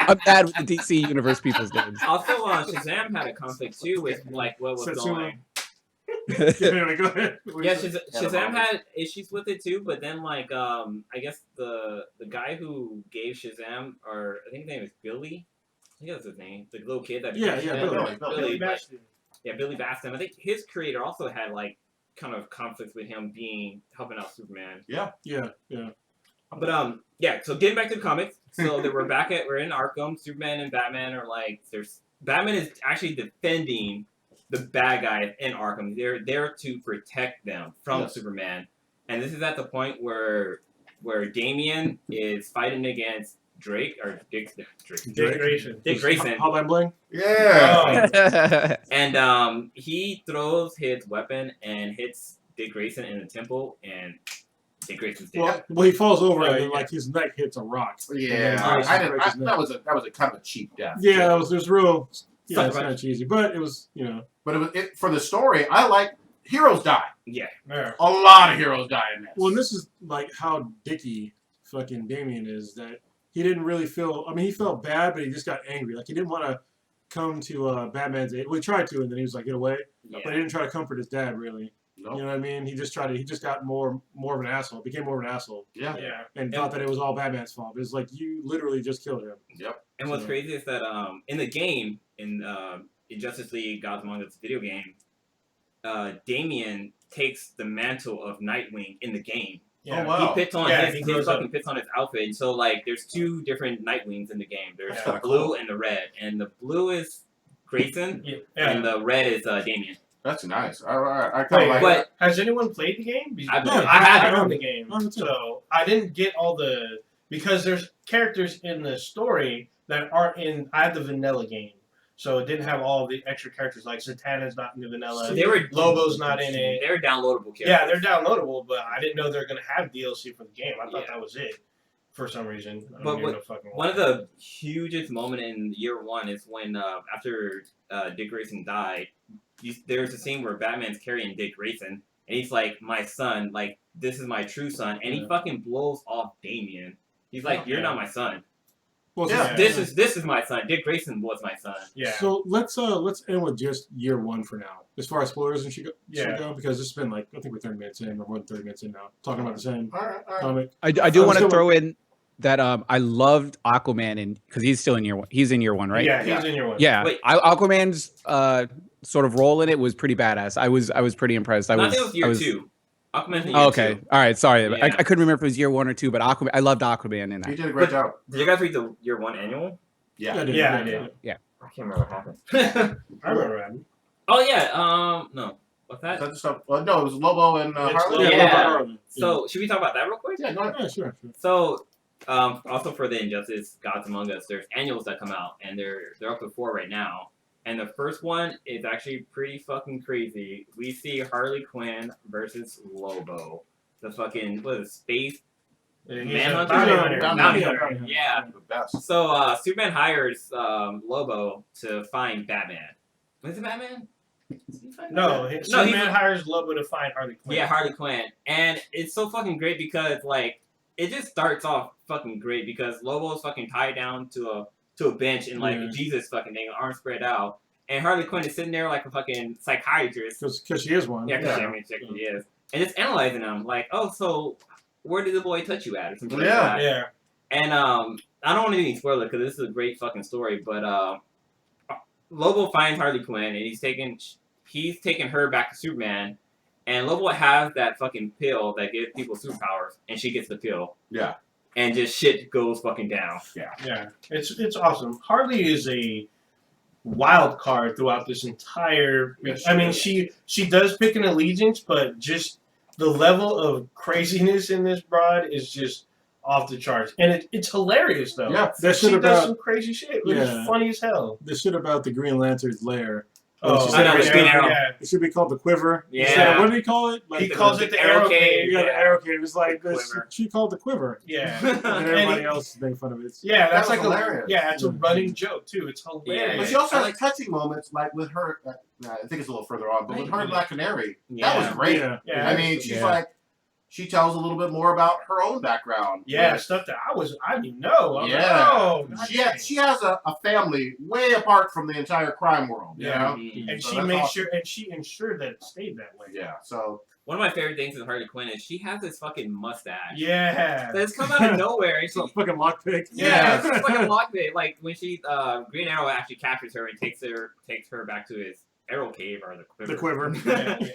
I'm bad with the DC universe people's names. Also, Shazam had a conflict too with like what was Satsuma. going. Anyway, go ahead. Yeah, Shazam had issues with it too, but then like I guess the guy who gave Shazam, or I think his name is Billy. I think that's his name. The little kid that Yeah, became yeah, Shazam. Billy. Billy like, Bastion. yeah, Billy Baston. I think his creator also had like kind of conflicts with him helping out Superman. Yeah. But so getting back to the comics, so that we're in Arkham. Superman and Batman are like, Batman is actually defending the bad guys in Arkham. They're there to protect them from Superman, and this is at the point where Damian is fighting against Dick Grayson. Hotline Bling. Yeah. And he throws his weapon and hits Dick Grayson in the temple, and Dick Grayson's dead. Well, he falls over and then, like his neck hits a rock. Yeah. That was a kind of a cheap death. Yeah, it was real. Yeah, it's Sucker kind of cheesy, but it was But for the story, I like heroes die. Yeah. A lot of heroes die in this. Well, and this is like how dicky fucking Damian is, that he didn't really feel. I mean, he felt bad, but he just got angry. Like he didn't want to come to Batman's aid. Well, he tried to, and then he was like, "Get away!" Yeah. But he didn't try to comfort his dad, really. Nope. You know what I mean? He just got more of an asshole. Became more of an asshole, Yeah. and thought that it was all Batman's fault. It was like, you literally just killed him. Yep. And what's crazy is that in the game, in Justice League Gods Among Us video game, Damian takes the mantle of Nightwing in the game. Oh wow. He pits on he his fucking pits on his outfit. And so like there's two different Nightwings in the game. There's the blue and the red. And the blue is Grayson and the red is Damian. That's nice. I kind of like But Has anyone played the game? I I haven't. own the game, so I didn't get all the because there's characters in the story that aren't in. I had the vanilla game, so it didn't have all the extra characters. Like Zatanna's not in the vanilla. So they were Lobo's not in it. They're downloadable characters. Yeah, they're downloadable, but I didn't know they were gonna have DLC for the game. I thought that was it for some reason. But one of the hugest moments in year one is when after Dick Grayson died. There's a scene where Batman's carrying Dick Grayson, and he's like, "My son, like this is my true son," and he fucking blows off Damian. He's like, "You're not my son. Well, This is my son. Dick Grayson was my son." Yeah. So let's end with just year one for now, as far as spoilers and shit go, because this has been like I think we're 30 minutes in, or more than 30 minutes in now, talking about the same all right. comic. I do want to throw in that I loved Aquaman because he's still in year one. He's in year one, right? Yeah, he's in year one. Yeah, Wait. Aquaman's sort of role in it was pretty badass. I was pretty impressed. I think it was year two. Aquaman's in year okay, two. all right. Sorry, Yeah. I couldn't remember if it was year one or two, but Aquaman. I loved Aquaman in He that. did a great job. Did you guys read the year one annual? Yeah. I did. I can't remember what happened. I remember that. Oh yeah. No. What's that? Is that the stuff? No, it was Lobo and Harley. Yeah. So should we talk about that real quick? Yeah, go ahead. Yeah, sure. So, also for the Injustice Gods Among Us, there's annuals that come out, and they're up to 4 right now. And the first one is actually pretty fucking crazy. We see Harley Quinn versus Lobo, the fucking space manhunter. Bounty hunter. Yeah. The best. So Superman hires Lobo to find Batman. Was it Batman? No, Superman hires Lobo to find Harley Quinn. Yeah, Harley Quinn. And it's so fucking great because, like, it just starts off fucking great because Lobo's fucking tied down to a bench and, like, Jesus fucking thing, arms spread out. And Harley Quinn is sitting there like a fucking psychiatrist. Because she is one. Yeah, because she is. And just analyzing them, like, oh, so where did the boy touch you at? Or something like that. Yeah. And I don't want to do any spoiler because this is a great fucking story, but Lobo finds Harley Quinn and he's taking her back to Superman, and Lobo has that fucking pill that gives people superpowers, and she gets the pill. Yeah. And just shit goes fucking down. Yeah. It's awesome. Harley is a wild card throughout this entire. I mean, she does pick an allegiance, but just the level of craziness in this broad is just off the charts, and it's hilarious though. Yeah, that she shit does about some crazy shit. It's funny as hell. the shit about the Green Lantern's lair. Oh, I know, the Green Arrow. yeah. It should be called the Quiver. Yeah. Instead of- what did he call it? He calls it the arrow cave. Yeah, the arrow cave. It's like The Quiver. she called the Quiver, Yeah. and everybody he- else is making fun of it. Yeah, that's That like was hilarious. it's a running joke too. It's hilarious. But she also has touching moments, like with her. I think it's a little further on, but with her and Black Canary, that was great. Yeah. I mean, she's like, she tells a little bit more about her own background. Yeah, Like, stuff that I didn't know. I was Yeah. like, oh, she has a family way apart from the entire crime world. You Yeah. know? and So she that's made awesome. sure, and she ensured that it stayed that way. Yeah. So One of my favorite things with Harley Quinn is she has this fucking mustache. Yeah. That's come out of nowhere. And It's a she, fucking lockpick. yeah, it's just like a lockbait. Like when she Green Arrow actually captures her and takes her back to his Arrow Cave or The quiver. Yeah, yeah, okay.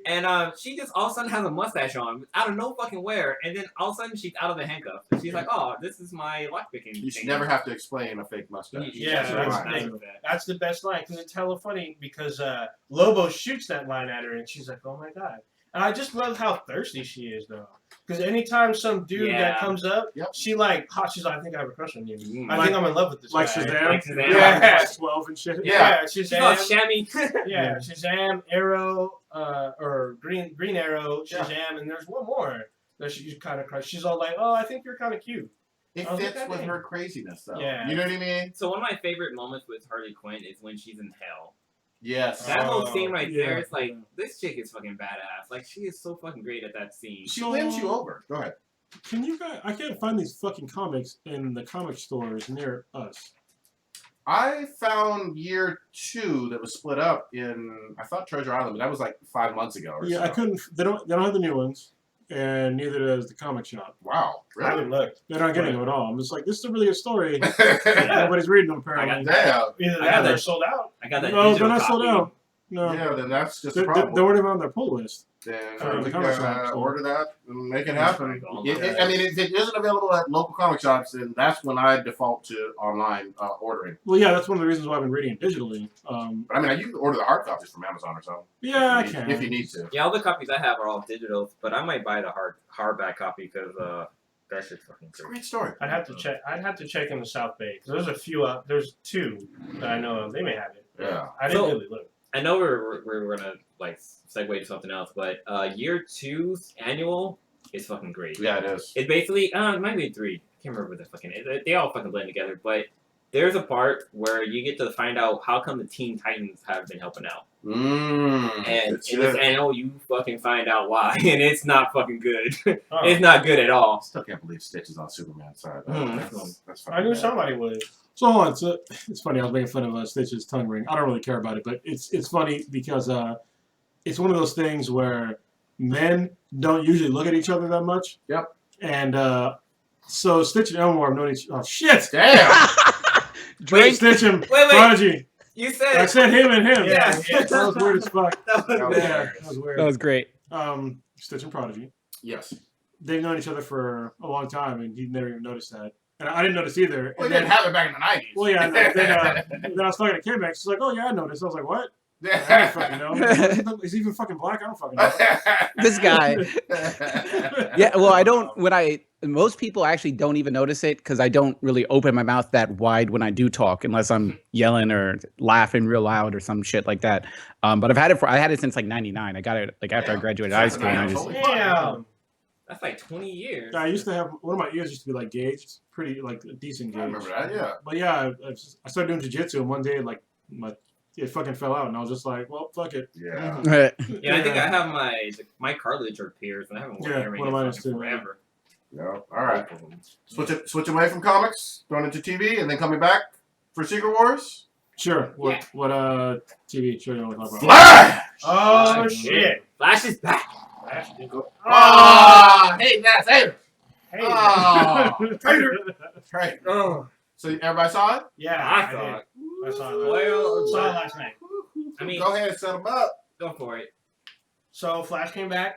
And she just all of a sudden has a mustache on out of no fucking where, and then all of a sudden she's out of the handcuffs. And she's like, "Oh, this is my lockpicking." You should thing." never have to explain a fake mustache. Yeah, that's that's That's the best line because it's hella funny because Lobo shoots that line at her and she's like, "Oh my god!" And I just love how thirsty she is though. Because anytime some dude that comes up, she like, she's like, "I think I have a crush on you. I think I'm in love with this Like guy." Shazam. Like Shazam. Yeah. Like 12 and shit. Yeah, She's all Shazam. shammy. Yeah, Shazam, Arrow, or Green Arrow, Shazam, and there's one more that she kind of crush. She's all like, "Oh, I think you're kind of cute." It I was fits like, with "Dang." her craziness, though. Yeah. You know what I mean? So one of my favorite moments with Harley Quinn is when she's in hell. Yes. That whole scene right yeah. there, it's like, this chick is fucking badass. Like, she is so fucking great at that scene. She wins you over. Go ahead. Can you guys? I can't find these fucking comics in the comic stores near us. I found year 2 that was split up in, I thought Treasure Island, but that was like 5 months ago or Yeah, so. I couldn't. They don't have the new ones, and neither does the comic shop. Wow. I Really? haven't looked. They're not getting them at all. I'm just like, this is a really good story. Damn. Nobody's reading them apparently. Yeah, Either I that got or they're that. sold out. I got that No, they're digital not sold copy. out. No, then that's just they a problem. weren't even on their pull list. Then the we comic can shop, so- order that and make it happen. Yeah. I mean, if it isn't available at local comic shops, then that's when I default to online ordering. Well, yeah, that's one of the reasons why I've been reading it digitally. But I mean, you can order the hard copies from Amazon or something. Yeah, I if you can. need, if you need to. Yeah, all the copies I have are all digital, but I might buy the hardback copy because that shit's fucking It's a great. great story. I'd have to check. I'd have to check in the South Bay because there's a few. There's 2 that I know of. They may have it. Yeah. I didn't So- really look. I know we're gonna like segue to something else, but year 2's annual is fucking great. Yeah, it is. It's basically it might be 3. I can't remember what the fucking they all fucking blend together, but there's a part where you get to find out how come the Teen Titans have been helping out. And It's in this good. annual, you fucking find out why, and it's not fucking good. Oh. It's not good at I all. still can't believe Stitch is on Superman's side. That's I knew fucking bad. somebody would. So hold on. So it's funny. I was making fun of Stitch's tongue ring. I don't really care about it, but it's funny because it's one of those things where men don't usually look at each other that much. Yep. And so Stitch and Elmore have known each. Oh shit! Damn. Wait, Stitch and Wait. Prodigy. You said I said him and him. Yeah. That was weird as fuck. that was That was good. Yeah, hilarious. that was weird. That was great. Stitch and Prodigy. Yes. They've known each other for a long time, and he never even noticed that. And I didn't notice either. Well, And we didn't have it back in the 90s. well, yeah. And then I was talking to K-Max. She's like, "Oh yeah, I noticed." I was like, "What? I don't fucking know. Is he even fucking black? I don't fucking know." This guy. Yeah, well, I don't. Most people actually don't even notice it because I don't really open my mouth that wide when I do talk, unless I'm yelling or laughing real loud or some shit like that. But I had it since like '99. I got it like after I graduated high school. And I just, Damn. That's like 20 years. I used to have one of my ears used to be like gauged, pretty like a decent I gauge. remember that, yeah. But yeah, I started doing jiu-jitsu, and one day like it fucking fell out, and I was just like, "Well, fuck it." Yeah. Yeah, I think I have my cartilage or pierced, and I haven't worn Yeah, earrings one of mine in is fucking too. forever. Yeah. All right. Switch away from comics, going into TV, and then coming back for Secret Wars. Sure. What TV show you want to talk about? Flash! Oh shit. Flash is back. Ah, hey, that's hey. Hey. Oh, traitor. Right. Oh, So everybody saw it? Yeah, I did. thought. I saw it. Well, Saw it last night. I mean, Go ahead, set them up. go for it. So Flash came back,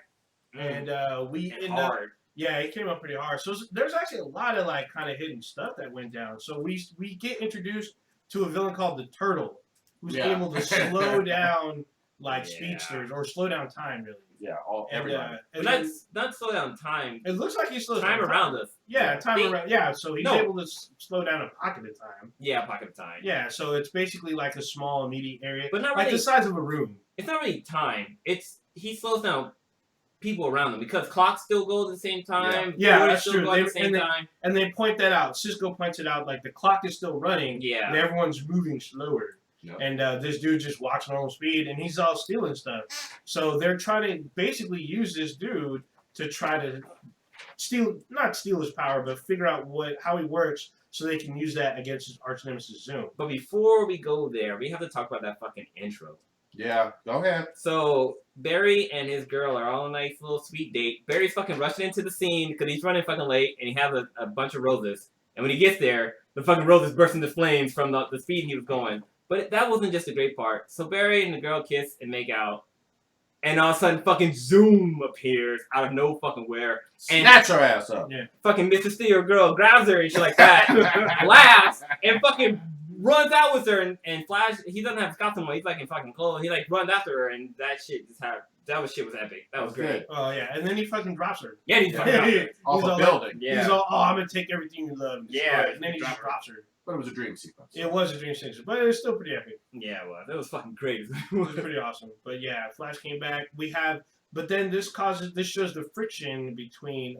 and we It's ended up. hard. Yeah, it came up pretty hard. So there's actually a lot of like kind of hidden stuff that went down. So we get introduced to a villain called the Turtle, who's Yeah. able to slow down like Yeah. speedsters or slow down time really. Yeah, And, everybody. and But then- not slow down time. it looks like he slows Time down around us. Yeah, time They- around. Yeah, so he's No. able to slow down a pocket of time. Yeah, pocket of time. Yeah, so it's basically like a small immediate area, But not like really. the size of a room. It's not really time. He slows down people around him because clocks still go at the same time. Yeah, doors that's still true. Go at the They- same and they- time. And they point that out. Cisco points it out, like the clock is still running, Yeah. and everyone's moving slower. Yep. And this dude just walks normal speed, and he's all stealing stuff. So they're trying to basically use this dude to try to not steal his power, but figure out how he works, so they can use that against his arch nemesis Zoom. But before we go there, we have to talk about that fucking intro. Yeah, go ahead. So Barry and his girl are all a nice little sweet date. Barry's fucking rushing into the scene because he's running fucking late, and he has a bunch of roses. And when he gets there, the fucking roses burst into flames from the speed he was going. But that wasn't just a great part. So Barry and the girl kiss and make out. And all of a sudden, fucking Zoom appears out of no fucking where. And Snatch her ass up. fucking Mr. Steel girl grabs her and shit like that, laughs, and fucking runs out with her. And Flash, he doesn't have his costume on. He's like in fucking clothes. He like runs after her, and that shit just had. Shit was epic. That was great. Oh yeah, and then he fucking drops her. Yeah, he fucking dropped her. Off He's a all building. Yeah. He's all, I'm gonna take everything you love. And Yeah, destroy it. And then he just drops her. But it was a dream sequence. It was a dream sequence, but it was still pretty epic. Yeah, it was. It was fucking great. It was pretty awesome. But yeah, Flash came back. But then this shows the friction between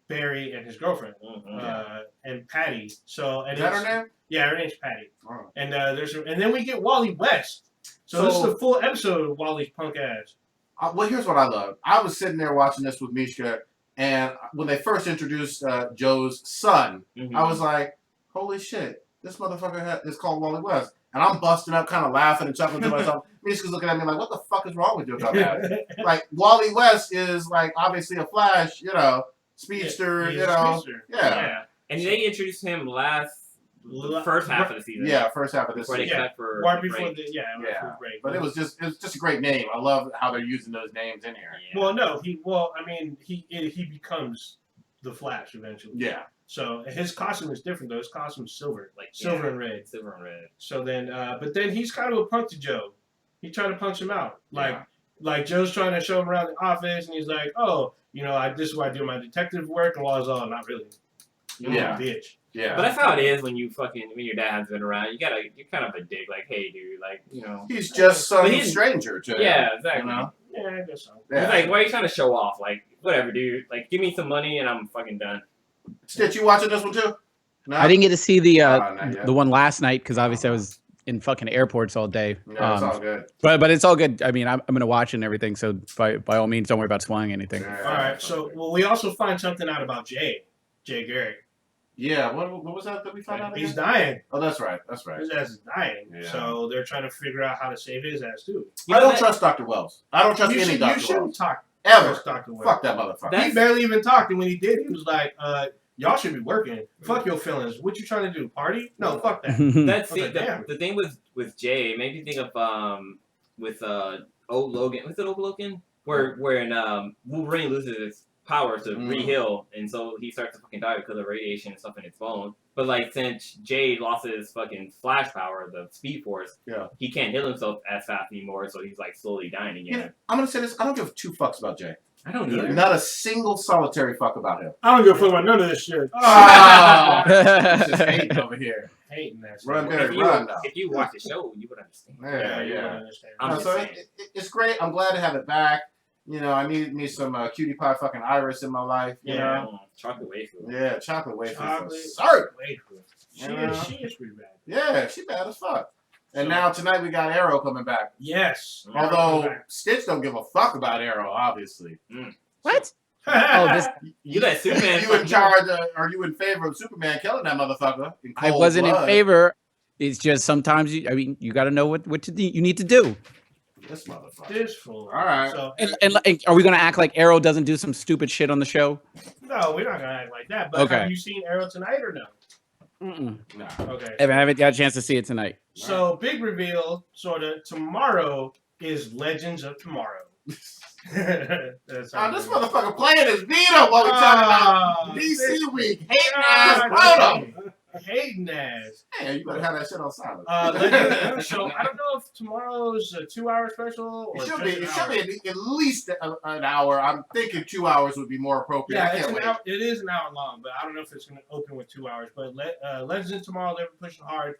Barry and his girlfriend, and Patty. So and Is that her name? Yeah, her name's Patty. Oh. And and then we get Wally West. So this is the full episode of Wally's punk ass. Well, here's what I love. I was sitting there watching this with Mishka, and when they first introduced Joe's son, I was like, holy shit, this motherfucker is called Wally West. And I'm busting up, kind of laughing and chuckling to myself. Mishka's looking at me like, what the fuck is wrong with you about that? Like, Wally West is, like, obviously a Flash, speedster, Speedster. Yeah. And they introduced him the first half of the season. Yeah, first half of this season. Except for right the before break. the break. But it was just a great name. I love how they're using those names in here. Yeah. Well, no, he becomes the Flash eventually. Yeah. So his costume is different though. His costume's silver, like silver and red. Silver and red. So then, but then he's kind of a punk to Joe. He tried to punch him out, like Joe's trying to show him around the office, and he's like, "Oh, this is where I do my detective work," and Wall's all, "Not really, you're a bitch." Yeah. But that's how it is when your dad has been around. You're kind of a dick, like, hey, dude, like, He's just some But he's- stranger to Yeah, exactly. Yeah, I guess so. Yeah. It's like, why are you trying to show off? Like, whatever, dude. Like, give me some money and I'm fucking done. Stitch, you watching this one too? No? I didn't get to see not yet. the one last night because obviously I was in fucking airports all day. No, it's all good. But it's all good. I mean, I'm gonna watch it and everything. So by all means, don't worry about spoiling anything. Yeah, All right. So we also find something out about Jay Garrick. Yeah, what was that we found out? He's again? dying. Oh, that's right. His ass is dying. Yeah. So they're trying to figure out how to save his ass too. I don't trust Dr. Wells. I don't trust any Dr. You shouldn't Wells. talk Ever. Dr. Wells. Fuck that motherfucker. He barely even talked, and when he did, he was like, y'all should be working. Fuck your feelings. What you trying to do? Party? No, fuck that. That's I was like, damn. the thing with Jay, it made me think of with old Logan. Was it old Logan? Where Wolverine loses his power to re-heal, and so he starts to fucking die because of radiation and stuff in his bone. But like since Jay lost his fucking Flash power, the Speed Force, he can't heal himself as fast anymore, so he's like slowly dying again. Yeah, I'm gonna say this. I don't give two fucks about Jay. I don't either. Not a single solitary fuck about him. I don't give a fuck about none of this shit. Ah, this is hating over here. Hating that shit. Run, Barry, If run now. you watch the show, you would understand. You don't understand. I'm No, just so saying. it's great. I'm glad to have it back. I need me some cutie pie fucking Iris in my life. You know? Chocolate wafer. Yeah, chocolate wafer. Chocolate Sorry. wafer. She Yeah. is pretty bad. Yeah, she bad as fuck. And now tonight we got Arrow coming back. Yes. Although Stitch don't give a fuck about Arrow, obviously. What? Oh, this You let Superman. You in charge? Are you in favor of Superman killing that motherfucker? In I cold wasn't blood? in favor. It's just sometimes you got to know what to do. You need to do. This motherfucker. This fool. All right. So, And are we gonna act like Arrow doesn't do some stupid shit on the show? no, we're not gonna act like that. But Okay. have you seen Arrow tonight or no? Mm-mm. Nah. Okay. I haven't got a chance to see it tonight. So big reveal, sort of. Tomorrow is Legends of Tomorrow. That's how This it is. motherfucker playing his Vita while we talking about DC Week. Hating ass photo. Hating ass. Hey, you better have that shit on silent. So I don't know if tomorrow's a 2-hour special or It should just be. an It should hour. be at least an hour. I'm thinking 2 hours would be more appropriate. Yeah, I it's can't an wait. hour, it is an hour long, but I don't know if it's going to open with 2 hours. But Legends Tomorrow, they're pushing hard.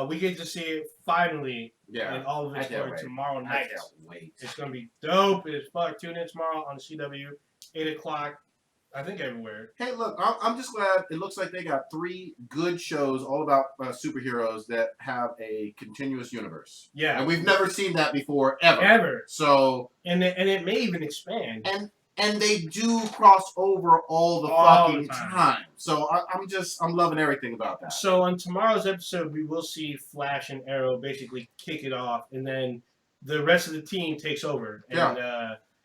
We get to see it finally in all of its I can't glory wait. tomorrow I night. can't wait. It's going to be dope as fuck. Tune in tomorrow on the CW, 8 o'clock. I think everywhere. Hey, look, I'm just glad it looks like they got 3 good shows all about superheroes that have a continuous universe. Yeah. And we've never seen that before, ever. Ever. So, And it may even expand. and they do cross over all the All fucking the time. time. So I'm loving everything about that. So on tomorrow's episode, we will see Flash and Arrow basically kick it off, and then the rest of the team takes over. And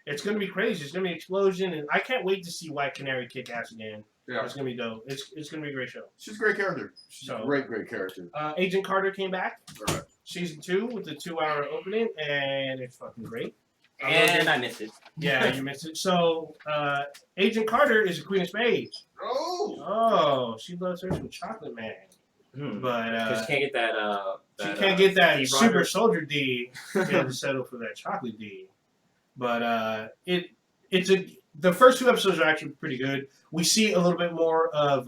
it's going to be crazy. It's going to be an explosion, and I can't wait to see White Canary kick ass again. Yeah. It's gonna be dope. It's gonna be a great show. She's a great character. She's So- a great character. Agent Carter came back, Right. season 2 with the 2-hour opening, and it's fucking great. And I missed it. Yeah, you missed it. So, Agent Carter is a Queen of Spades. Oh. Oh, she loves her some Chocolate Man. But Because she can't get that. she can't get that Steve Super Rogers. Soldier D. She had to settle for that Chocolate D. But the first 2 episodes are actually pretty good. We see a little bit more of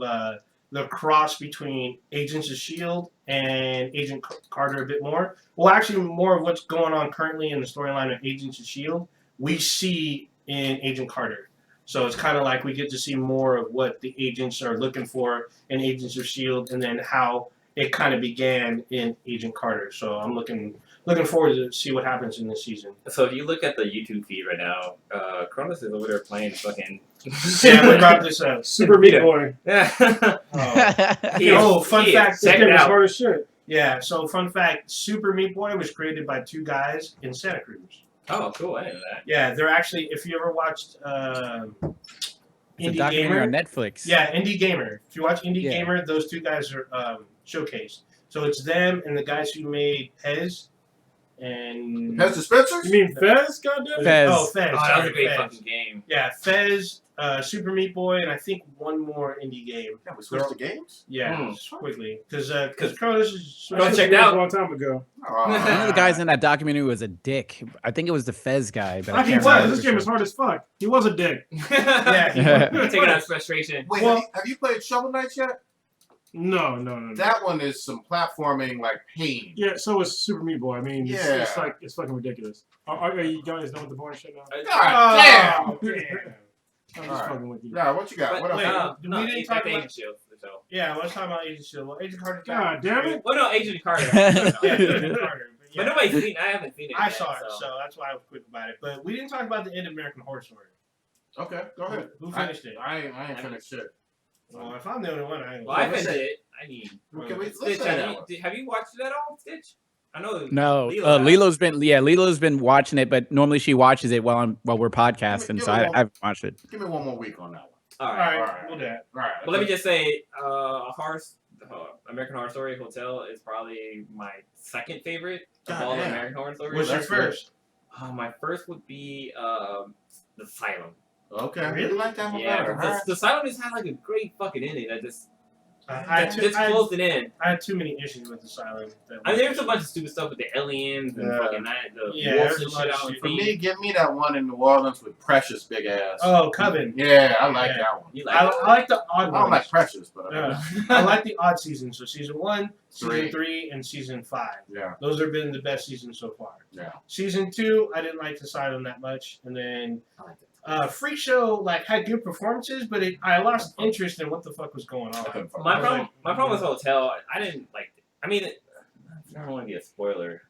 the cross between Agents of S.H.I.E.L.D. and Agent Carter a bit more. Well, actually, more of what's going on currently in the storyline of Agents of S.H.I.E.L.D. we see in Agent Carter. So it's kind of like we get to see more of what the agents are looking for in Agents of S.H.I.E.L.D. and then how it kind of began in Agent Carter. So I'm looking forward to see what happens in this season. So if you look at the YouTube feed right now, Cronus is over there playing fucking. Yeah, we brought this up. Super Meat Boy. Yeah. Fun fact. Check This game it is out. hard as shit. Yeah, so fun fact, Super Meat Boy was created by 2 guys in Santa Cruz. Oh, cool! I didn't know that. Yeah, they're actually, if you ever watched It's a Indie documentary Gamer. on Netflix. Yeah, Indie Gamer. If you watch Indie Yeah. Gamer, those 2 guys are showcased. So it's them and the guys who made Pez and... Pez Dispensers? You mean Fez? Goddamn. Fez. Oh, Fez. Oh, that was a sorry, great Fez. fucking game. Yeah, Fez, Super Meat Boy, and I think one more indie game. Yeah, we switched the games? Yeah, just quickly. Because Cronus is... Go I check checked it out. a long time ago. One of the guys in that documentary was a dick. I think it was the Fez guy, but I Like he can't was. remember This for game sure. is hard as fuck. He was a dick. Yeah, Taking out his frustration. Wait, Well- have you played Shovel Knight yet? No. That one is some platforming like pain. Yeah, so is Super Meat Boy. I mean, Yeah. it's fucking ridiculous. Are you guys done with the boring shit now? God Oh, damn. I'm just Alright. fucking with you. damn! Nah, what you got? But, What else? wait, no, we no, didn't it's talk like the about- Agent Shield. So. Yeah, let's talk about Agent S.H.I.E.L.D. Well, Agent Carter. God damn it. Well, no, Agent Carter. Yeah, Agent Carter. But, But yeah. nobody's seen. I haven't seen it. I yet, saw it, so that's why I was quick about it. But we didn't talk about the end of American Horror Story. Okay, go ahead. Who finished it? I ain't finished shit. Well, if I'm the only one, I ain't. Well, I finished it. I need. Okay, let's Stitch, say that one. have you watched it at all, Stitch? I know. No, Lilo has. Lilo's been watching it, but normally she watches it while we're podcasting, Give so me I one. haven't watched it. Give me one more week on that one. All All right. right, we'll do that. All right. Well, let me just say, American Horror Story Hotel is probably my second favorite of all the Goddamn. American Horror Stories. What's your That's first? My first would be The Asylum. Okay, I Really? really like that one Yeah, better. because The Asylum just had like a great fucking ending that just I closed it in. had too many issues with Asylum. I mean, there's a bunch of stupid stuff with the aliens and Yeah. fucking the Yeah, wolves there's and a lot shit of out on shit. For the me, give me that one in New Orleans with Precious big ass. Oh, Coven. Yeah, I like Yeah. that one. You I like like the I odd don't ones. like Precious, but Yeah. I like the odd seasons. So season 1, season Three. 3, and season 5. yeah, Those have been the best seasons so far. yeah. Season 2, I didn't like Asylum that much, and then I like that. Freak Show like had good performances, but I lost interest in what the fuck was going on. My I was problem, like, my problem with Hotel, I didn't like. I mean, I don't want to be a spoiler,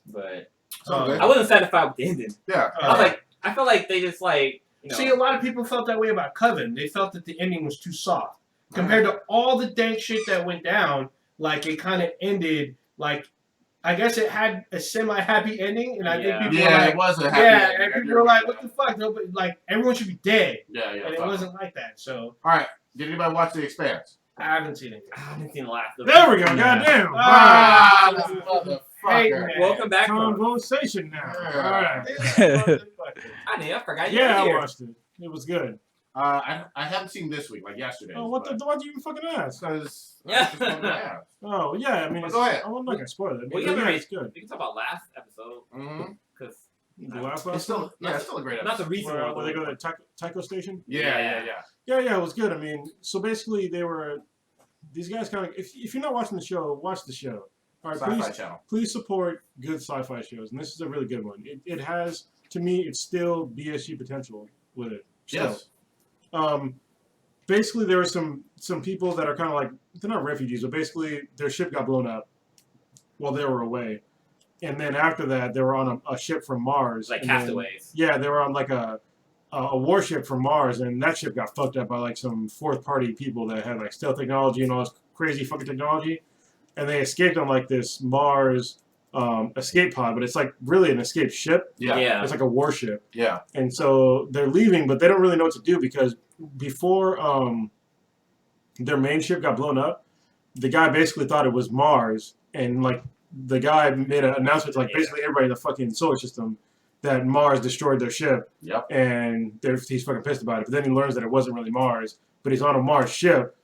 but So good. I wasn't satisfied with the ending. Yeah. I was like, I felt like they just like, you know, See, a lot of people felt that way about Coven. They felt that the ending was too soft compared to all the dank shit that went down. Like it kind of ended like, I guess it had a semi-happy ending, and I think Yeah. people Yeah, were it like, was a happy yeah, ending. and people were like, what the fuck? Nobody, like everyone should be dead, Yeah, yeah. and it fuck. wasn't like that. So All right. Did anybody watch The Expanse? I haven't seen it. I haven't seen the last. There we go. Goddamn. Ah, this Hey, motherfucker. man. Welcome back. From, Conversation now. Yeah. All right. I forgot you Yeah, were I here. watched it. It was good. I haven't seen this week, like yesterday. Oh, why'd you even fucking ask? Because Yeah. Oh, yeah. I mean, Go ahead. I'm not gonna spoil it. We But haven't yeah, it's good. We can talk about last episode Mm-hmm. because The last It's one? still, yeah, it's still a great not episode. the recent Where one. they go to the Tycho station? Yeah. Yeah, it was good. I mean, so basically these guys kind of, if you're not watching the show, watch the show. All right, Sci-Fi Channel. please support good sci-fi shows, and this is a really good one. It has, to me, it's still BSG potential with it. Still. Yes. Basically, there were some people that are kind of like, they're not refugees, but basically their ship got blown up while they were away. And then after that, they were on a ship from Mars. Like and then- castaways. yeah, they were on like a warship from Mars, and that ship got fucked up by like some fourth-party people that had like stealth technology and all this crazy fucking technology. And they escaped on like this Mars escape pod, but it's like really an escape ship. Yeah. It's like a warship. Yeah. And so they're leaving, but they don't really know what to do because before their main ship got blown up, the guy basically thought it was Mars, and like the guy made an announcement to like basically everybody in the fucking solar system that Mars destroyed their ship. Yep. And he's fucking pissed about it. But then he learns that it wasn't really Mars, but he's on a Mars ship,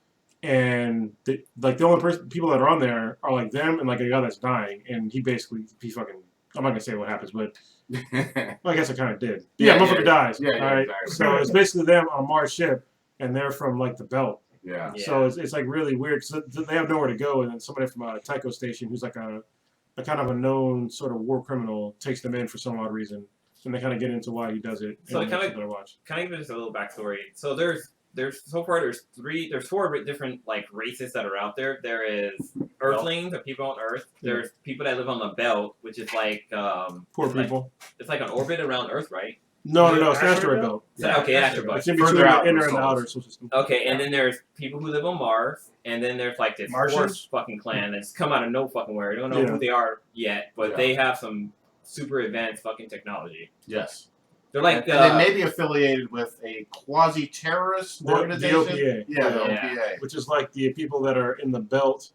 and the only people that are on there are like them and like a guy that's dying, and he fucking. I'm not gonna say what happens, but well, I guess I kind of did. Yeah, motherfucker dies. Yeah, all right. exactly. So it's basically them on a Mars ship, and they're from like the belt. Yeah. So it's like really weird. So they have nowhere to go, and then somebody from a Tycho station who's like a kind of a known sort of war criminal takes them in for some odd reason, and they kind of get into why he does it. So kind of just a little backstory. So there's four different like races that are out there. There is Earthlings, or people on Earth. There's people that live on the belt, which is like poor people. It's like an orbit around Earth, right? No, it's an asteroid belt. Okay, asteroid belt. It's in between the inner and the outer solar system. Okay, and then there's people who live on Mars, and then there's like this fourth fucking clan that's come out of no fucking where. I don't know who they are yet, but they have some super advanced fucking technology. Yes. They're like, and they may be affiliated with a quasi-terrorist organization. The OPA. Yeah, the OPA. Which is like the people that are in the belt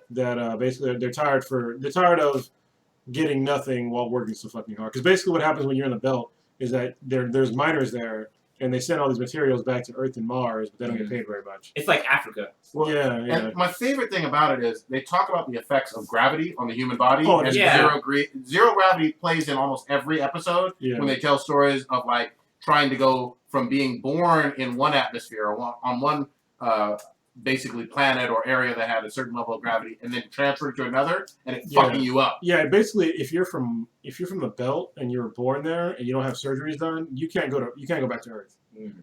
that basically they're tired of getting nothing while working so fucking hard. Because basically what happens when you're in the belt is that there's miners there, and they send all these materials back to Earth and Mars, but they don't get paid very much. It's like Africa. Well, And my favorite thing about it is they talk about the effects of gravity on the human body, and zero gravity plays in almost every episode when they tell stories of like trying to go from being born in one atmosphere or on one basically planet or area that had a certain level of gravity, and then transfer it to another, and it fucking you up. Yeah, basically, if you're from the belt and you were born there and you don't have surgeries done, you can't go back to Earth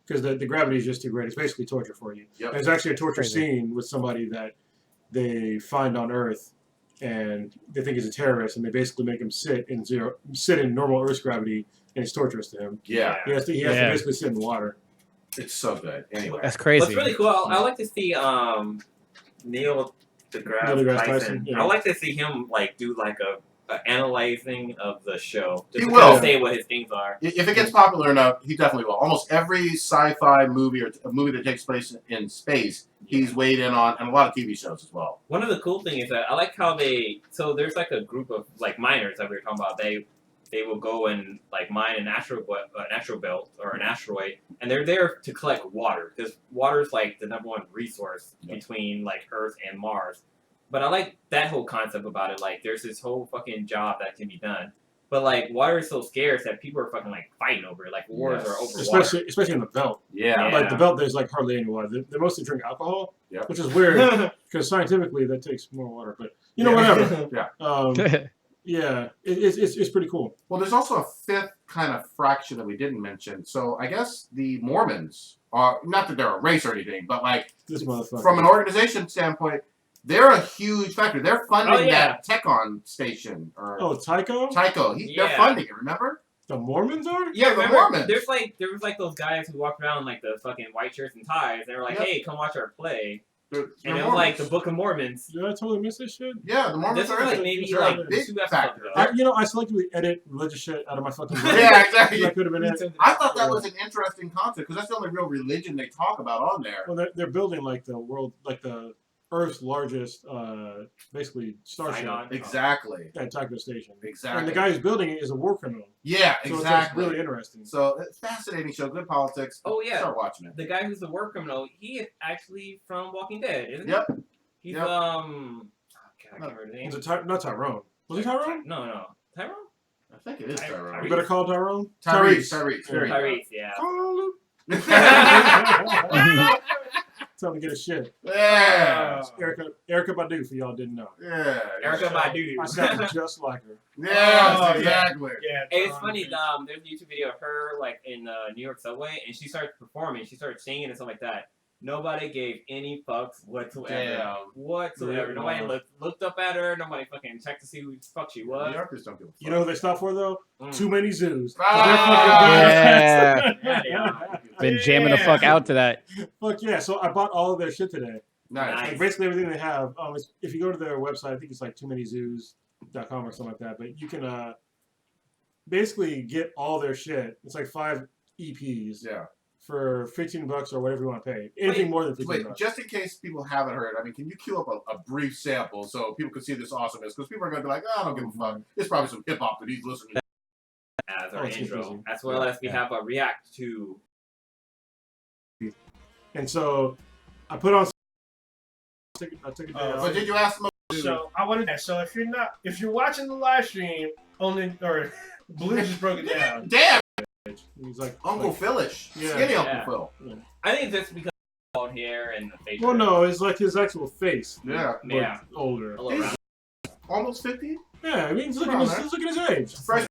because the gravity is just too great. It's basically torture for you. Yep. There's actually a torture scene with somebody that they find on Earth, and they think he's a terrorist, and they basically make him sit in normal Earth's gravity, and it's torturous to him. Yeah, he has to basically sit in the water. It's so good. Anyway, that's crazy. What's really cool, I like to see Neil deGrasse Tyson. I like to see him like do like a analyzing of the show. Just he will say what his things are. If it gets popular enough, he definitely will. Almost every sci-fi movie or a movie that takes place in space, he's weighed in on, and a lot of TV shows as well. One of the cool things is that I like how so there's like a group of like miners that we were talking about. They will go and like mine an astro belt or an asteroid, and they're there to collect water because water is like the #1 resource between like Earth and Mars. But I like that whole concept about it. Like, there's this whole fucking job that can be done, but like water is so scarce that people are fucking like fighting over it. Like wars are over water, especially in the belt. Yeah, like the belt, there's like hardly any water. They mostly drink alcohol, which is weird because scientifically that takes more water. But whatever. Yeah, it's pretty cool. Well, there's also a fifth kind of fraction that we didn't mention. So I guess the Mormons are, not that they're a race or anything, but like from an organization standpoint, they're a huge factor. They're funding that Tecon station. Tycho? Tycho. They're funding it, remember? The Mormons are? Yeah, the Mormons. There was like those guys who walked around in like the fucking white shirts and ties. They were like, hey, come watch our play. And it was like the Book of Mormons. Did I totally miss this shit? Yeah, the Mormons are like maybe like big 2 factor. episodes. I selectively edit religious shit out of my fucking brain. Yeah, exactly. That could have been it. I thought that was an interesting concept because that's the only real religion they talk about on there. Well, they're building like the world, like the Earth's largest, basically starship. Exactly. At Tycho Station. Exactly. And the guy who's building it is a war criminal. Yeah, so exactly. It's really interesting. So it's a fascinating show. Good politics. Oh yeah. Start watching it. The guy who's the war criminal, he is actually from Walking Dead, isn't he? Yep. He's I can't remember the name. Was it not Tyrone? Was it Tyrone? No. Tyrone? I think it is Tyrone. You better call Tyrone. Tyrese, yeah. Tell him to get a shit. Yeah. Erykah Badu, for y'all didn't know. Yeah. Erykah Badu. I sound just like her. Yeah, exactly. Yeah. Hey, it's funny. There's a YouTube video of her like in New York subway, and she started performing. She started singing and stuff like that. Nobody gave any fucks whatsoever. Damn. Whatsoever. Yeah. Nobody looked up at her. Nobody fucking checked to see who the fuck she was. New Yorkers don't give a fuck. You know who they stopped for though? Too many zoos. Yeah. Been jamming the fuck out to that. Fuck yeah! So I bought all of their shit today. Nice. Like basically everything they have. If you go to their website, I think it's like toomanyzoos.com or something like that. But you can basically get all their shit. It's like 5 EPs. Yeah. for $15 or whatever you want to pay. Anything more than $15. Wait, just in case people haven't heard, I mean, can you cue up a brief sample so people can see this awesomeness? Because people are going to be like, I don't give a fuck. It's probably some hip hop that he's listening to. As our it's intro, confusing. as well as we have a react to. And so I put on. I took a day off. But did you ask them? So I wanted that. So if you're watching the live stream, Blue just broke it down. Damn, He's like Uncle Philish, Yeah. skinny Yeah. Uncle Phil. I think it's just because of bald hair and the facial. Well, no, it's like his actual face. Yeah. but Yeah. older. A little round. Almost 50. Yeah, I mean, he's looking Come on, his age. Fresh